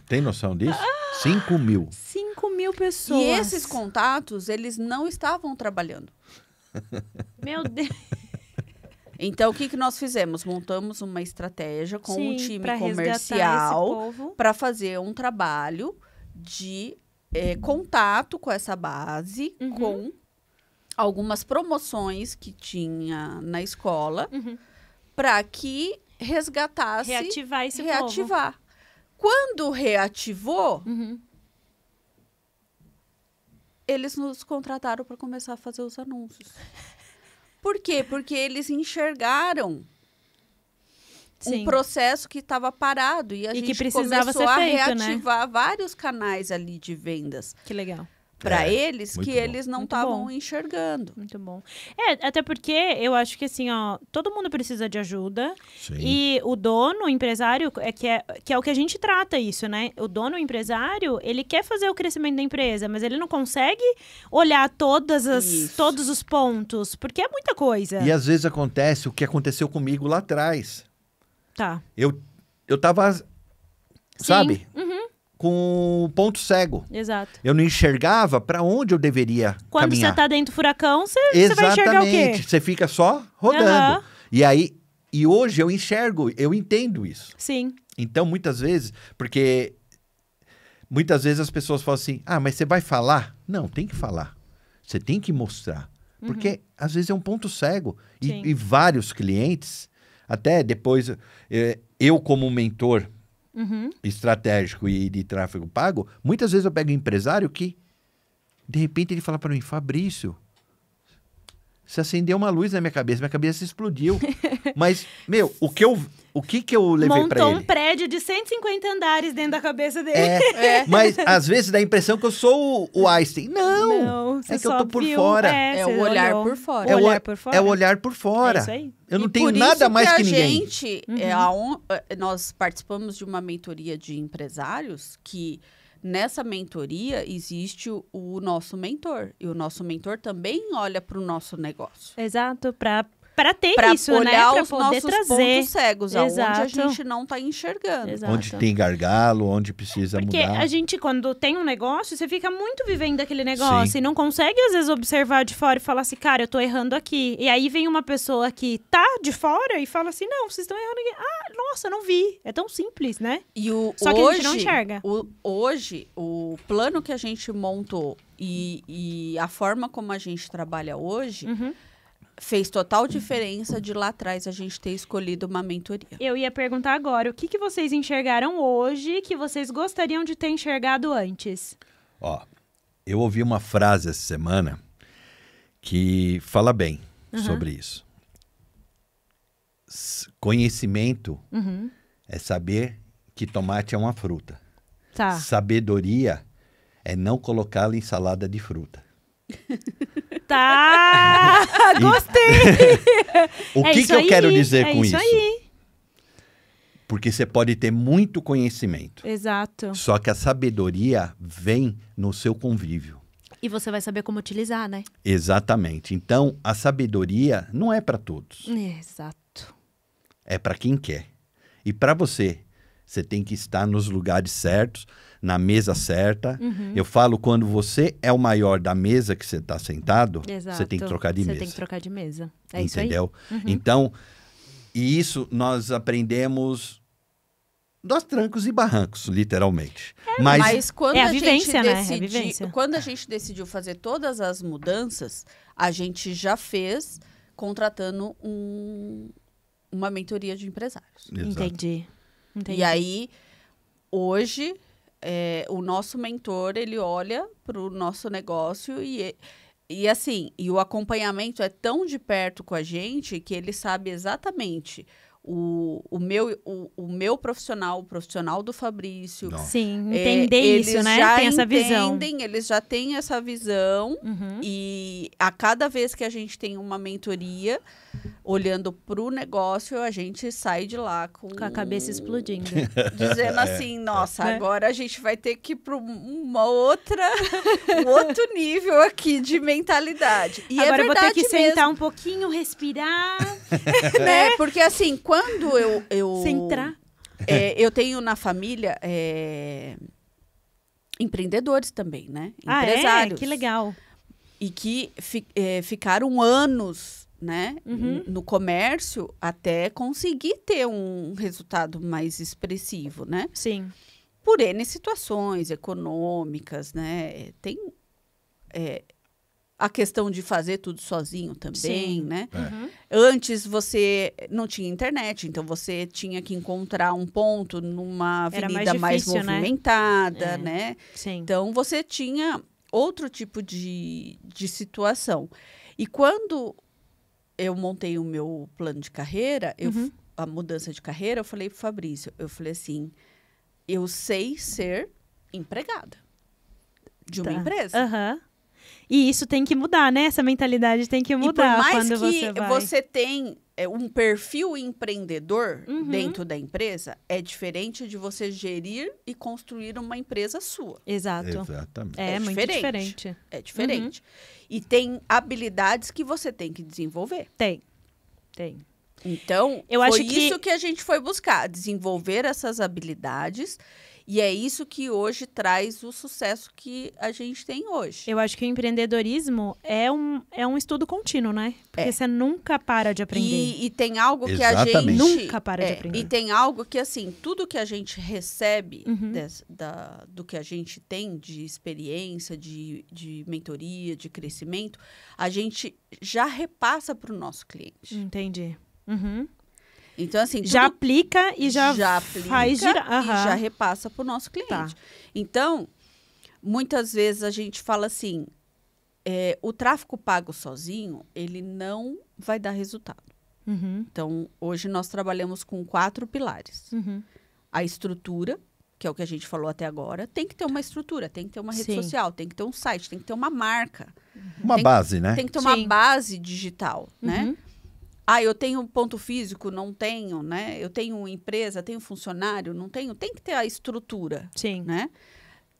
Tem noção disso? 5.000. 5.000 pessoas. E esses contatos, eles não estavam trabalhando. Meu Deus. Então, o que nós fizemos? Montamos uma estratégia com um time pra resgatar esse comercial povo. para fazer um trabalho de contato com essa base, Uhum. com algumas promoções que tinha na escola, Uhum. para que resgatasse, Reativar esse povo. reativar. Quando reativou, Uhum. eles nos contrataram para começar a fazer os anúncios. Por quê? Porque eles enxergaram Sim. um processo que estava parado e a E gente que precisava começou ser a feito, né? reativar vários canais ali de vendas Que legal. para É, eles muito que bom. eles não Muito estavam bom. enxergando. Muito bom. Até porque eu acho que assim, ó, todo mundo precisa de ajuda. Sim. E o dono, o empresário, que é o que a gente trata isso, né? O dono, o empresário, ele quer fazer o crescimento da empresa, mas ele não consegue olhar Isso. todos os pontos, porque é muita coisa. E às vezes acontece o que aconteceu comigo lá atrás. Tá. Eu tava, sabe, Uhum, com o ponto cego. exato. Eu não enxergava para onde eu deveria Quando caminhar. você tá dentro do furacão, você vai enxergar o quê? Exatamente. Você fica só rodando. Aham. E hoje eu enxergo, eu entendo isso. Sim. Então, muitas vezes, porque muitas vezes as pessoas falam assim, ah, mas você vai falar Não, tem que falar. Você tem que mostrar. Porque, às vezes, é um ponto cego. Sim. E vários clientes, até depois, eu como mentor estratégico e de tráfego pago, muitas vezes eu pego um empresário que, de repente, ele fala para mim, Fabrício, você acendeu uma luz na minha cabeça explodiu. Mas, meu, o que eu levei para ele? Montou um prédio de 150 andares dentro da cabeça dele. Mas, às vezes, dá a impressão que eu sou o Einstein. Não, você é que eu só tô por viu, fora. É o olhar por fora. O olhar por fora. É o olhar por fora. É isso aí. Eu não E tenho por nada isso mais que a ninguém. gente, nós participamos de uma mentoria de empresários que nessa mentoria existe o nosso mentor. E o nosso mentor também olha para o nosso negócio. Exato, para ter Para isso, olhar né? Para os poder nossos trazer. pontos cegos, aonde a Exato. gente não está enxergando. Exato. Onde tem gargalo, onde precisa Porque mudar. a gente, quando tem um negócio, você fica muito vivendo aquele negócio Sim. e não consegue, às vezes, observar de fora e falar assim, cara, eu tô errando aqui. E aí vem uma pessoa que tá de fora e fala assim, não, vocês estão errando aqui. Ah, nossa, não vi. É tão simples, né? E Só que a gente não enxerga. Hoje, o plano que a gente montou e a forma como a gente trabalha hoje fez total diferença de lá atrás a gente ter escolhido uma mentoria. Eu ia perguntar agora, o que vocês enxergaram hoje que vocês gostariam de ter enxergado antes? Ó, eu ouvi uma frase essa semana que fala bem sobre isso. Conhecimento é saber que tomate é uma fruta. Tá. Sabedoria é não colocá-la em salada de fruta. Tá! Gostei! O É que isso eu aí, quero dizer é com isso isso? aí. Porque você pode ter muito conhecimento, Exato. só que a sabedoria vem no seu convívio. E você vai saber como utilizar, né? Exatamente. Então, a sabedoria não é para todos. Exato. É para quem quer. E para você tem que estar nos lugares certos, na mesa certa. Eu falo, quando você é o maior da mesa que você está sentado, Exato. você tem que trocar de mesa. Você tem que trocar de mesa. É Entendeu? isso aí. Então, e isso nós aprendemos dos trancos e barrancos, literalmente. Mas quando É a gente vivência, né? É a decidiu, vivência. quando a gente decidiu fazer todas as mudanças, a gente já fez contratando uma mentoria de empresários. Exato. Entendi. E aí, hoje, o nosso mentor, ele olha para o nosso negócio e assim, e o acompanhamento é tão de perto com a gente que ele sabe exatamente o meu profissional, o profissional do Fabrício. Nossa. Sim, entender eles isso, né? já Tem essa visão. entendem, eles já têm essa visão. E a cada vez que a gente tem uma mentoria, olhando para o negócio, a gente sai de lá com a cabeça explodindo. dizendo assim, nossa, Né? agora a gente vai ter que ir para um outro nível aqui de mentalidade. E Agora é eu vou ter verdade que mesmo, sentar um pouquinho, respirar, né? Porque assim, quando eu centrar. eu tenho na família empreendedores também, né? Empresários. Que legal. E que ficaram anos, né, Uhum. no comércio até conseguir ter um resultado mais expressivo, né? Sim. Por N situações econômicas, né? Tem a questão de fazer tudo sozinho também, Sim. né? Uhum. Antes você não tinha internet, então você tinha que encontrar um ponto numa Era avenida mais difícil, né? movimentada, né? Sim. Então, você tinha outro tipo de situação. E quando eu montei o meu plano de carreira, a mudança de carreira, eu falei pro Fabrício, eu falei assim, eu sei ser empregada de uma empresa. Aham. E isso tem que mudar, né? Essa mentalidade tem que E por mudar mais quando que você vai. você tem um perfil empreendedor dentro da empresa, é diferente de você gerir e construir uma empresa sua. Exato. Exatamente. É muito diferente. É diferente. E tem habilidades que você tem que desenvolver. Tem. Então, Eu foi acho que- isso que a gente foi buscar, desenvolver essas habilidades E é isso que hoje traz o sucesso que a gente tem hoje. Eu acho que o empreendedorismo é um estudo contínuo, né? Porque você nunca para de aprender. E tem algo que Exatamente. a gente... Nunca para de aprender. E tem algo que, assim, tudo que a gente recebe do que a gente tem de experiência, de mentoria, de crescimento, a gente já repassa para o nosso cliente. Entendi. Então, assim... Já aplica e já aplica faz girar. e já repassa para o nosso cliente. Tá. Então, muitas vezes a gente fala assim, o tráfego pago sozinho, ele não vai dar resultado. Então, hoje nós trabalhamos com 4 pilares. A estrutura, que é o que a gente falou até agora, tem que ter uma estrutura, tem que ter uma rede social, tem que ter um site, tem que ter uma marca. Uma base, né? Tem que ter uma base digital, né? Eu tenho ponto físico, não tenho, né? Eu tenho empresa, tenho funcionário, não tenho. Tem que ter a estrutura, Sim. né?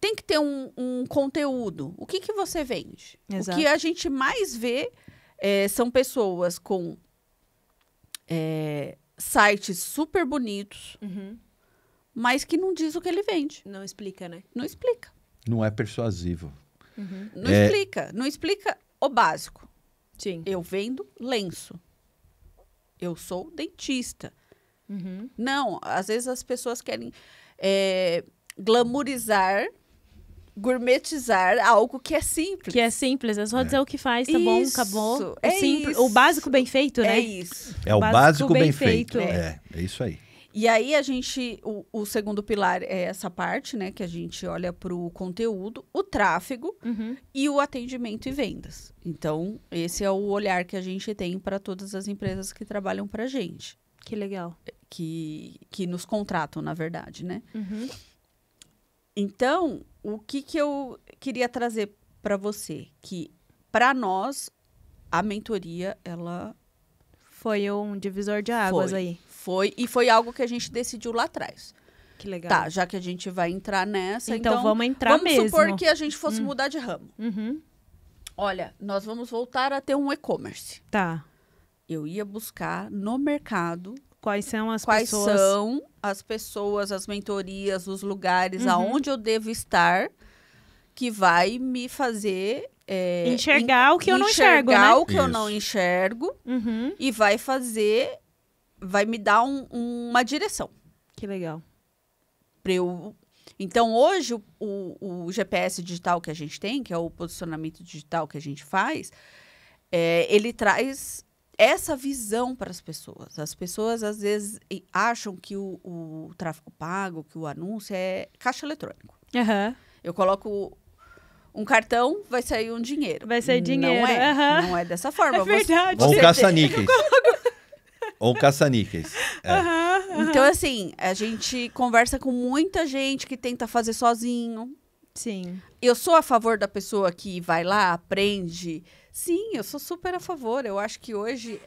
Tem que ter um conteúdo. O que você vende? Exato. O que a gente mais vê são pessoas com sites super bonitos, mas que não diz o que ele vende. Não explica, né? Não explica. Não é persuasivo. Não explica. Não explica o básico. Sim. Eu vendo lenço. Eu sou dentista. Não, às vezes as pessoas querem glamourizar, gourmetizar algo que é simples. Que é simples, é só dizer o que faz, tá bom, acabou. Isso. O básico bem feito, né? É isso. É o básico bem feito. É. É isso aí. E aí o segundo pilar é essa parte, né? Que a gente olha para o conteúdo, o tráfego e o atendimento e vendas. Então, esse é o olhar que a gente tem para todas as empresas que trabalham para a gente. Que legal. Que nos contratam, na verdade, né? Então, o que eu queria trazer para você? Que, para nós, a mentoria, ela... Foi um divisor de águas aí. E foi algo que a gente decidiu lá atrás. Que legal. Tá, já que a gente vai entrar nessa, então vamos entrar mesmo. Vamos supor que a gente fosse mudar de ramo. Olha, nós vamos voltar a ter um e-commerce. Tá. Eu ia buscar no mercado... Quais são as pessoas, as mentorias, os lugares aonde eu devo estar, que vai me fazer... enxergar o que eu não enxergo, né? Enxergar o que eu não enxergo e vai me dar uma direção. Que legal. Então, hoje, o GPS digital que a gente tem, que é o posicionamento digital que a gente faz, ele traz essa visão para as pessoas. As pessoas, às vezes, acham que o tráfego pago, que o anúncio é caixa eletrônico. Eu coloco um cartão, vai sair um dinheiro. Vai sair dinheiro. Não é dessa forma. É verdade. Ou caça-níqueis. Ou caça-níqueis. Então, assim, a gente conversa com muita gente que tenta fazer sozinho. Sim. Eu sou a favor da pessoa que vai lá, aprende. Sim, eu sou super a favor. Eu acho que hoje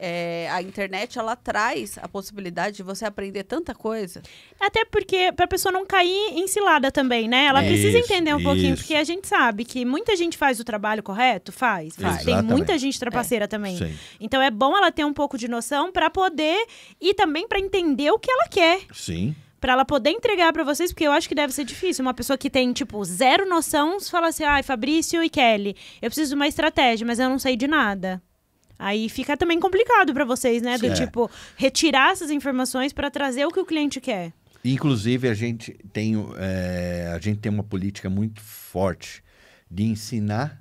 a internet, ela traz a possibilidade de você aprender tanta coisa. Até porque, para a pessoa não cair em cilada também, né? Ela precisa entender um pouquinho, porque a gente sabe que muita gente faz o trabalho correto, faz. Tem muita gente trapaceira também. Sim. Então, é bom ela ter um pouco de noção para poder e também para entender o que ela quer. Sim. Pra ela poder entregar pra vocês, porque eu acho que deve ser difícil. Uma pessoa que tem, tipo, zero noção, fala assim, Fabrício e Kelly, eu preciso de uma estratégia, mas eu não sei de nada. Aí fica também complicado pra vocês, né? Do tipo, retirar essas informações pra trazer o que o cliente quer. Inclusive, a gente tem uma política muito forte de ensinar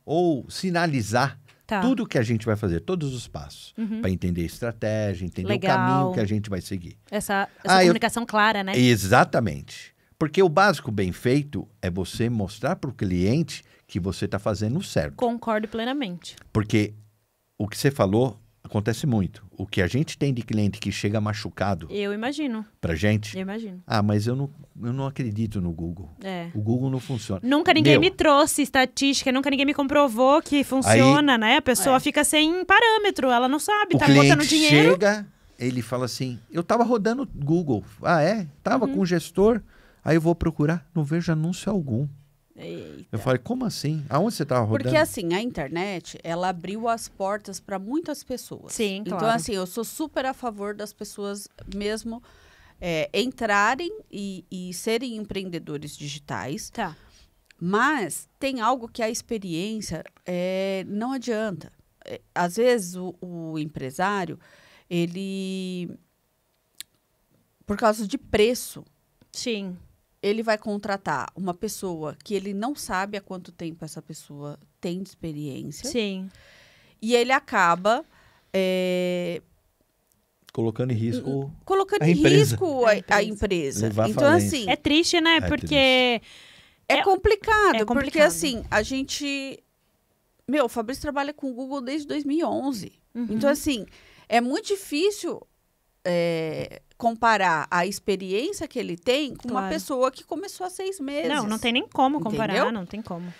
ou sinalizar tudo que a gente vai fazer, todos os passos, para entender a estratégia, entender o caminho que a gente vai seguir. Essa comunicação clara, né? Exatamente. Porque o básico bem feito é você mostrar para o cliente que você está fazendo o certo. Concordo plenamente. Porque o que você falou acontece muito. O que a gente tem de cliente que chega machucado... Eu imagino. Pra gente... Eu imagino. Mas eu não acredito no Google. O Google não funciona. Nunca ninguém me trouxe estatística, nunca ninguém me comprovou que funciona, né? A pessoa fica sem parâmetro, ela não sabe, tá botando dinheiro. Chega, ele fala assim, eu tava rodando Google. Tava com o gestor, aí eu vou procurar, não vejo anúncio algum. Eita. Eu falei, como assim? Aonde você estava rodando? Porque assim, a internet, ela abriu as portas para muitas pessoas. Sim, claro. Então, assim, eu sou super a favor das pessoas mesmo entrarem e serem empreendedores digitais. Tá. Mas tem algo que a experiência não adianta. Às vezes o empresário, ele, por causa de preço, Sim. ele vai contratar uma pessoa que ele não sabe há quanto tempo essa pessoa tem de experiência. Sim. E ele acaba Colocando em risco colocando a em empresa. risco a empresa. Levar à Então, falência. assim, É triste, né? Porque... é complicado, é porque complicado. assim, a gente... o Fabrício trabalha com o Google desde 2011. Uhum. Então, assim, é muito difícil comparar a experiência que ele tem com uma Claro. pessoa que começou há 6 meses. Não tem nem como comparar, Entendeu? não tem como.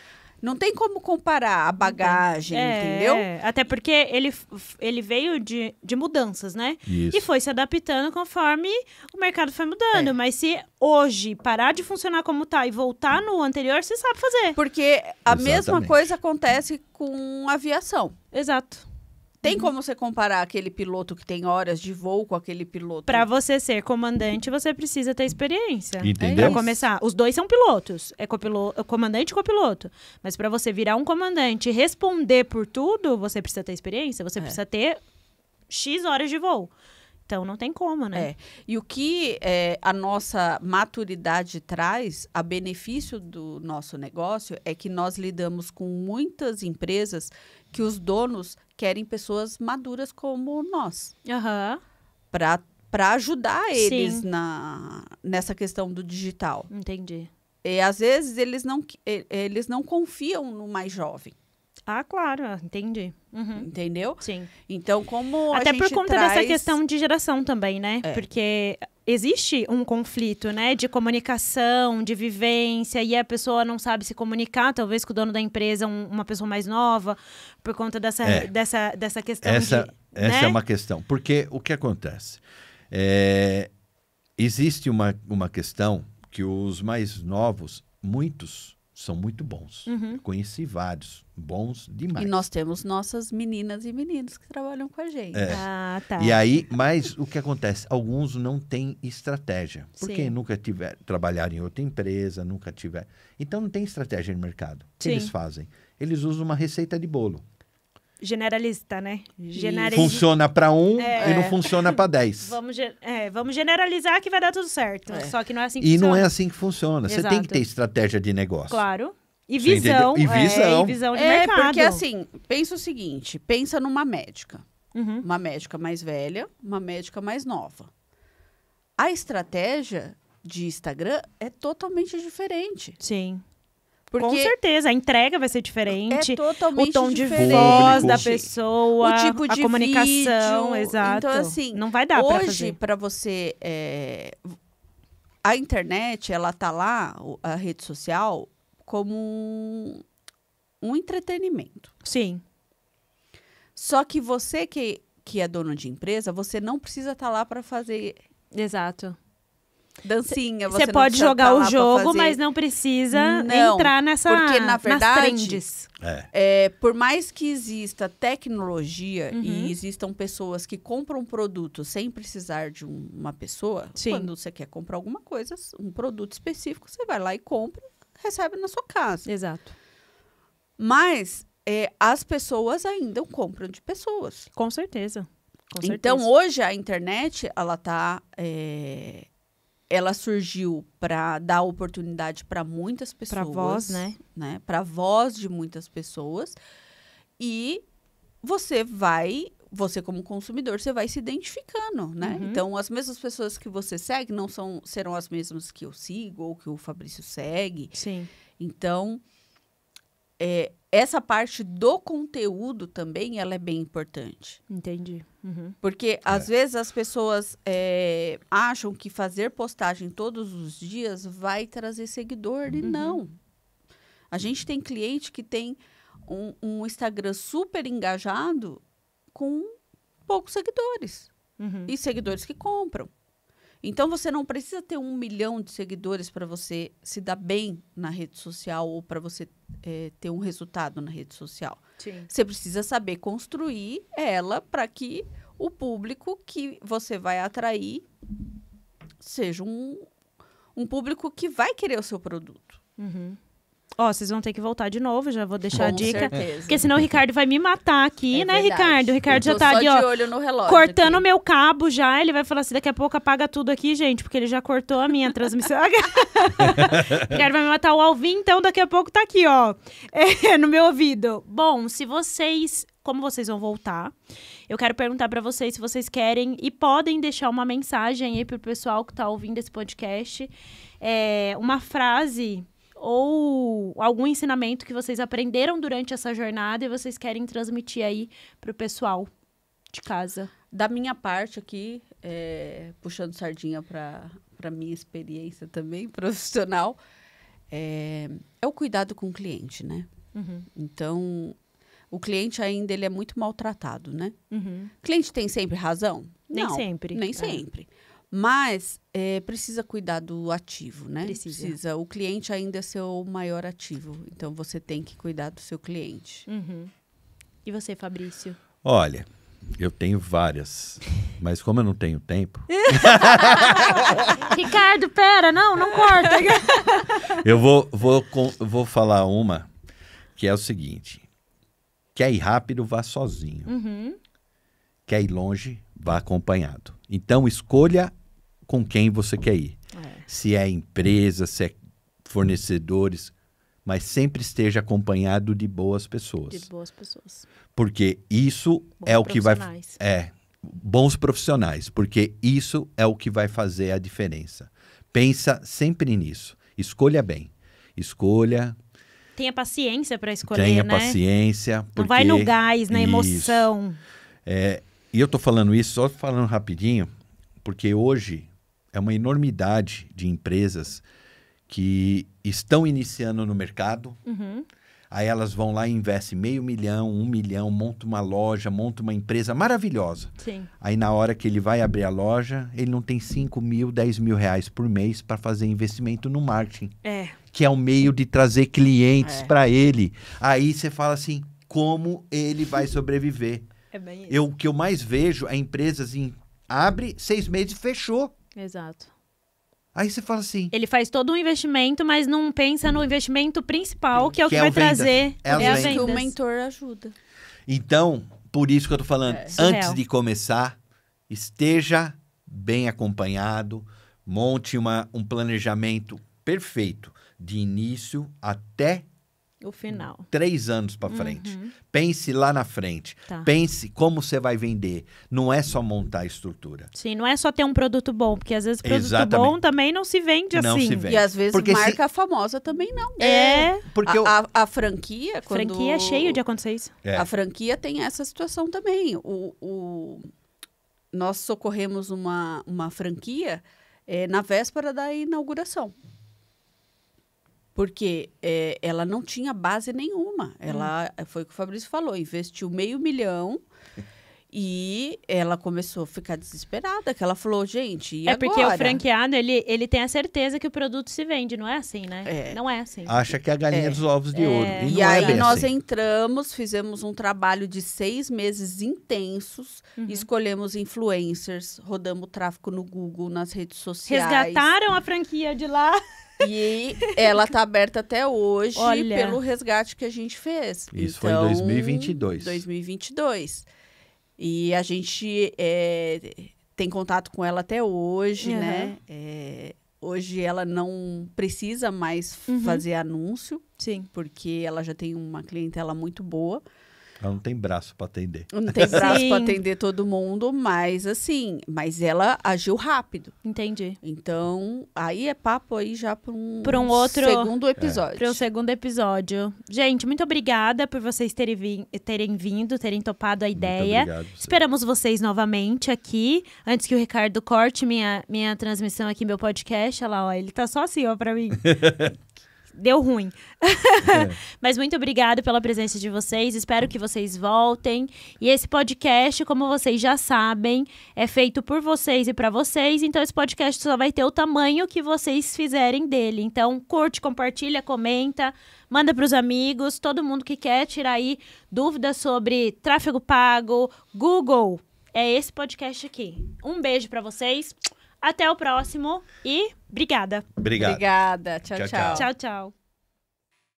Não tem como comparar a bagagem, entendeu? Até porque ele veio de mudanças, né? Isso. E foi se adaptando conforme o mercado foi mudando. Mas se hoje parar de funcionar como tá e voltar no anterior, você sabe fazer. Porque a mesma Exatamente. coisa acontece com aviação. Exato. Tem como você comparar aquele piloto que tem horas de voo com aquele piloto? Pra você ser comandante, você precisa ter experiência. Entendeu? Pra começar, os dois são pilotos. É comandante e copiloto. Mas pra você virar um comandante e responder por tudo, você precisa ter experiência. Você precisa ter X horas de voo. Então, não tem como, né? E o que a nossa maturidade traz, a benefício do nosso negócio, é que nós lidamos com muitas empresas que os donos querem pessoas maduras como nós, Aham. para ajudar eles Sim. nessa questão do digital. Entendi. E às vezes eles não confiam no mais jovem, Ah, claro. Entendi. Uhum. entendeu? Sim. Então, como Até a gente por conta traz... dessa questão de geração também, né? Porque existe um conflito, né? De comunicação, de vivência, e a pessoa não sabe se comunicar, talvez com o dono da empresa, uma pessoa mais nova, por conta dessa questão Essa né? é uma questão. Porque o que acontece? Existe uma questão que os mais novos, muitos são muito bons. Uhum. Conheci vários, bons demais. E nós temos nossas meninas e meninos que trabalham com a gente. Ah, tá. E aí, mas o que acontece? Alguns não têm estratégia. Porque Sim. nunca trabalharam em outra empresa, nunca tiver. Então não tem estratégia no mercado. O que Sim. eles fazem? Eles usam uma receita de bolo. Generalista, né? Funciona para um e não funciona para 10. Vamos generalizar que vai dar tudo certo. Só que não é assim que E funciona. não é assim que funciona. Você tem Exato. que ter estratégia de negócio. Claro. E Você visão. entendeu? E visão. E visão de mercado. Porque assim, pensa o seguinte, pensa numa médica. Uhum. Uma médica mais velha, uma médica mais nova. A estratégia de Instagram é totalmente diferente. Sim. Porque Com certeza, a entrega vai ser diferente. é totalmente O tom de diferente. voz da Público. pessoa, O tipo de a comunicação, vídeo. exato. Então, assim, não vai dar pra hoje, fazer. para você... a internet, ela tá lá, a rede social, como um entretenimento. Sim, Só que você que é dono de empresa, você não precisa estar lá para fazer exato. dancinha. Você não pode precisa jogar tá o lá pra jogo, fazer- mas não precisa Não, entrar porque, na nas verdade, trends. por mais que exista tecnologia Uhum. e existam pessoas que compram produtos sem precisar de uma pessoa, Sim. quando você quer comprar alguma coisa, um produto específico, você vai lá e compra, recebe na sua casa. Exato. Mas as pessoas ainda compram de pessoas. Com certeza. Com Então, certeza. hoje a internet, ela surgiu para dar oportunidade para muitas pessoas. Pra voz, né? Para voz de muitas pessoas. E você como consumidor, você vai se identificando, né? Uhum. Então, as mesmas pessoas que você segue não serão as mesmas que eu sigo ou que o Fabrício segue. Sim. Então, essa parte do conteúdo também, ela é bem importante. Entendi. Uhum. Porque, às vezes, as pessoas acham que fazer postagem todos os dias vai trazer seguidor. E não. A gente tem cliente que tem um Instagram super engajado com poucos seguidores. Uhum. E seguidores que compram. Então, você não precisa ter 1 milhão de seguidores para você se dar bem na rede social ou para você ter um resultado na rede social. Sim. Você precisa saber construir ela para que o público que você vai atrair seja um público que vai querer o seu produto. Ó, vocês vão ter que voltar de novo, já vou deixar a Com dica. certeza. Porque senão o Ricardo vai me matar aqui, É né, verdade. Ricardo? O Ricardo já Eu tô tá só ali, de ó, olho no relógio cortando o aqui. meu cabo já. Ele vai falar assim, daqui a pouco apaga tudo aqui, gente, porque ele já cortou a minha transmissão. Ricardo vai me matar o Alvin, então daqui a pouco tá aqui, ó, no meu ouvido. Bom, como vocês vão voltar, eu quero perguntar pra vocês se vocês querem e podem deixar uma mensagem aí pro pessoal que tá ouvindo esse podcast, uma frase ou algum ensinamento que vocês aprenderam durante essa jornada e vocês querem transmitir aí pro pessoal de casa. Da minha parte aqui, puxando sardinha para minha experiência também profissional, é o cuidado com o cliente, né? Então, o cliente ainda ele é muito maltratado, né? O cliente tem sempre razão? Nem Não, sempre. Nem sempre. Mas precisa cuidar do ativo, né? Precisa. O cliente ainda é seu maior ativo. Então, você tem que cuidar do seu cliente. E você, Fabrício? Olha, eu tenho várias, mas como eu não tenho tempo, Ricardo, pera, não corta. eu vou falar uma que é o seguinte: quer ir rápido, vá sozinho. Quer ir longe, vá acompanhado. Então, escolha com quem você quer ir. Se é empresa, se é fornecedores, mas sempre esteja acompanhado de boas pessoas. De boas pessoas. Porque isso Bons é o que vai... profissionais. Bons profissionais. Porque isso é o que vai fazer a diferença. Pensa sempre nisso. Escolha bem. Escolha... Tenha paciência para escolher, Tenha né? paciência. Não Porque... vai no gás, na Isso. emoção. E eu tô falando isso, só falando rapidinho, porque hoje é uma enormidade de empresas que estão iniciando no mercado. Aí elas vão lá e investem $500 mil, $1 milhão, montam uma loja, montam uma empresa maravilhosa. Sim. Aí na hora que ele vai abrir a loja, ele não tem 5 mil, 10 mil reais por mês para fazer investimento no marketing. Que é o meio de trazer clientes para ele. Aí você fala assim, como ele vai sobreviver? É bem isso. O que eu mais vejo é empresas abre 6 meses e fechou. Exato. Aí você fala assim... Ele faz todo um investimento, mas não pensa no investimento principal, que é o que vai vendas. trazer É as a vendas. Que o vendas. mentor ajuda. Então, por isso que eu tô falando, Surreal. antes de começar, esteja bem acompanhado, monte um planejamento perfeito, de início até O final. 3 anos para frente. Pense lá na frente. Tá. Pense como você vai vender. Não é só montar a estrutura. Sim, não é só ter um produto bom, porque às vezes o produto Exatamente. bom também não se vende Não assim. se vende. E às vezes Porque marca famosa também não. Porque A franquia... quando- Franquia é cheio de acontecer isso. A franquia tem essa situação também. Nós socorremos uma franquia na véspera da inauguração. Porque ela não tinha base nenhuma. Ela, foi o que o Fabrício falou, investiu $500 mil e ela começou a ficar desesperada. Que ela falou, gente, e Porque agora? o franqueado, ele tem a certeza que o produto se vende, não é assim, né? Não é assim. acha que é a galinha dos ovos de ouro. E, E não é aí bem nós assim. entramos, fizemos um trabalho de 6 meses intensos, escolhemos influencers, rodamos tráfego no Google, nas redes sociais. Resgataram a franquia de lá. E ela tá aberta até hoje Olha. pelo resgate que a gente fez. Isso foi em 2022. 2022. E a gente tem contato com ela até hoje, né? Hoje ela não precisa mais fazer anúncio, Sim. porque ela já tem uma clientela muito boa. Ela não tem braço para atender. Não tem braço Sim. para atender todo mundo, mas ela agiu rápido. Entendi. Então, aí é papo aí já para um outro- segundo episódio. Para o segundo episódio. Gente, muito obrigada por vocês terem vindo, terem topado a ideia. Muito obrigado. Esperamos vocês novamente aqui. Antes que o Ricardo corte minha transmissão aqui, meu podcast. Olha lá, ó, ele tá só assim, ó, pra mim. Deu ruim. Mas muito obrigada pela presença de vocês. Espero que vocês voltem. E esse podcast, como vocês já sabem, é feito por vocês e para vocês. Então, esse podcast só vai ter o tamanho que vocês fizerem dele. Então, curte, compartilha, comenta, manda para os amigos. Todo mundo que quer tirar aí dúvidas sobre tráfego pago, Google. É esse podcast aqui. Um beijo para vocês. Até o próximo e obrigada. Obrigado. Obrigada. Tchau, Tchau, tchau. tchau. Tchau, tchau.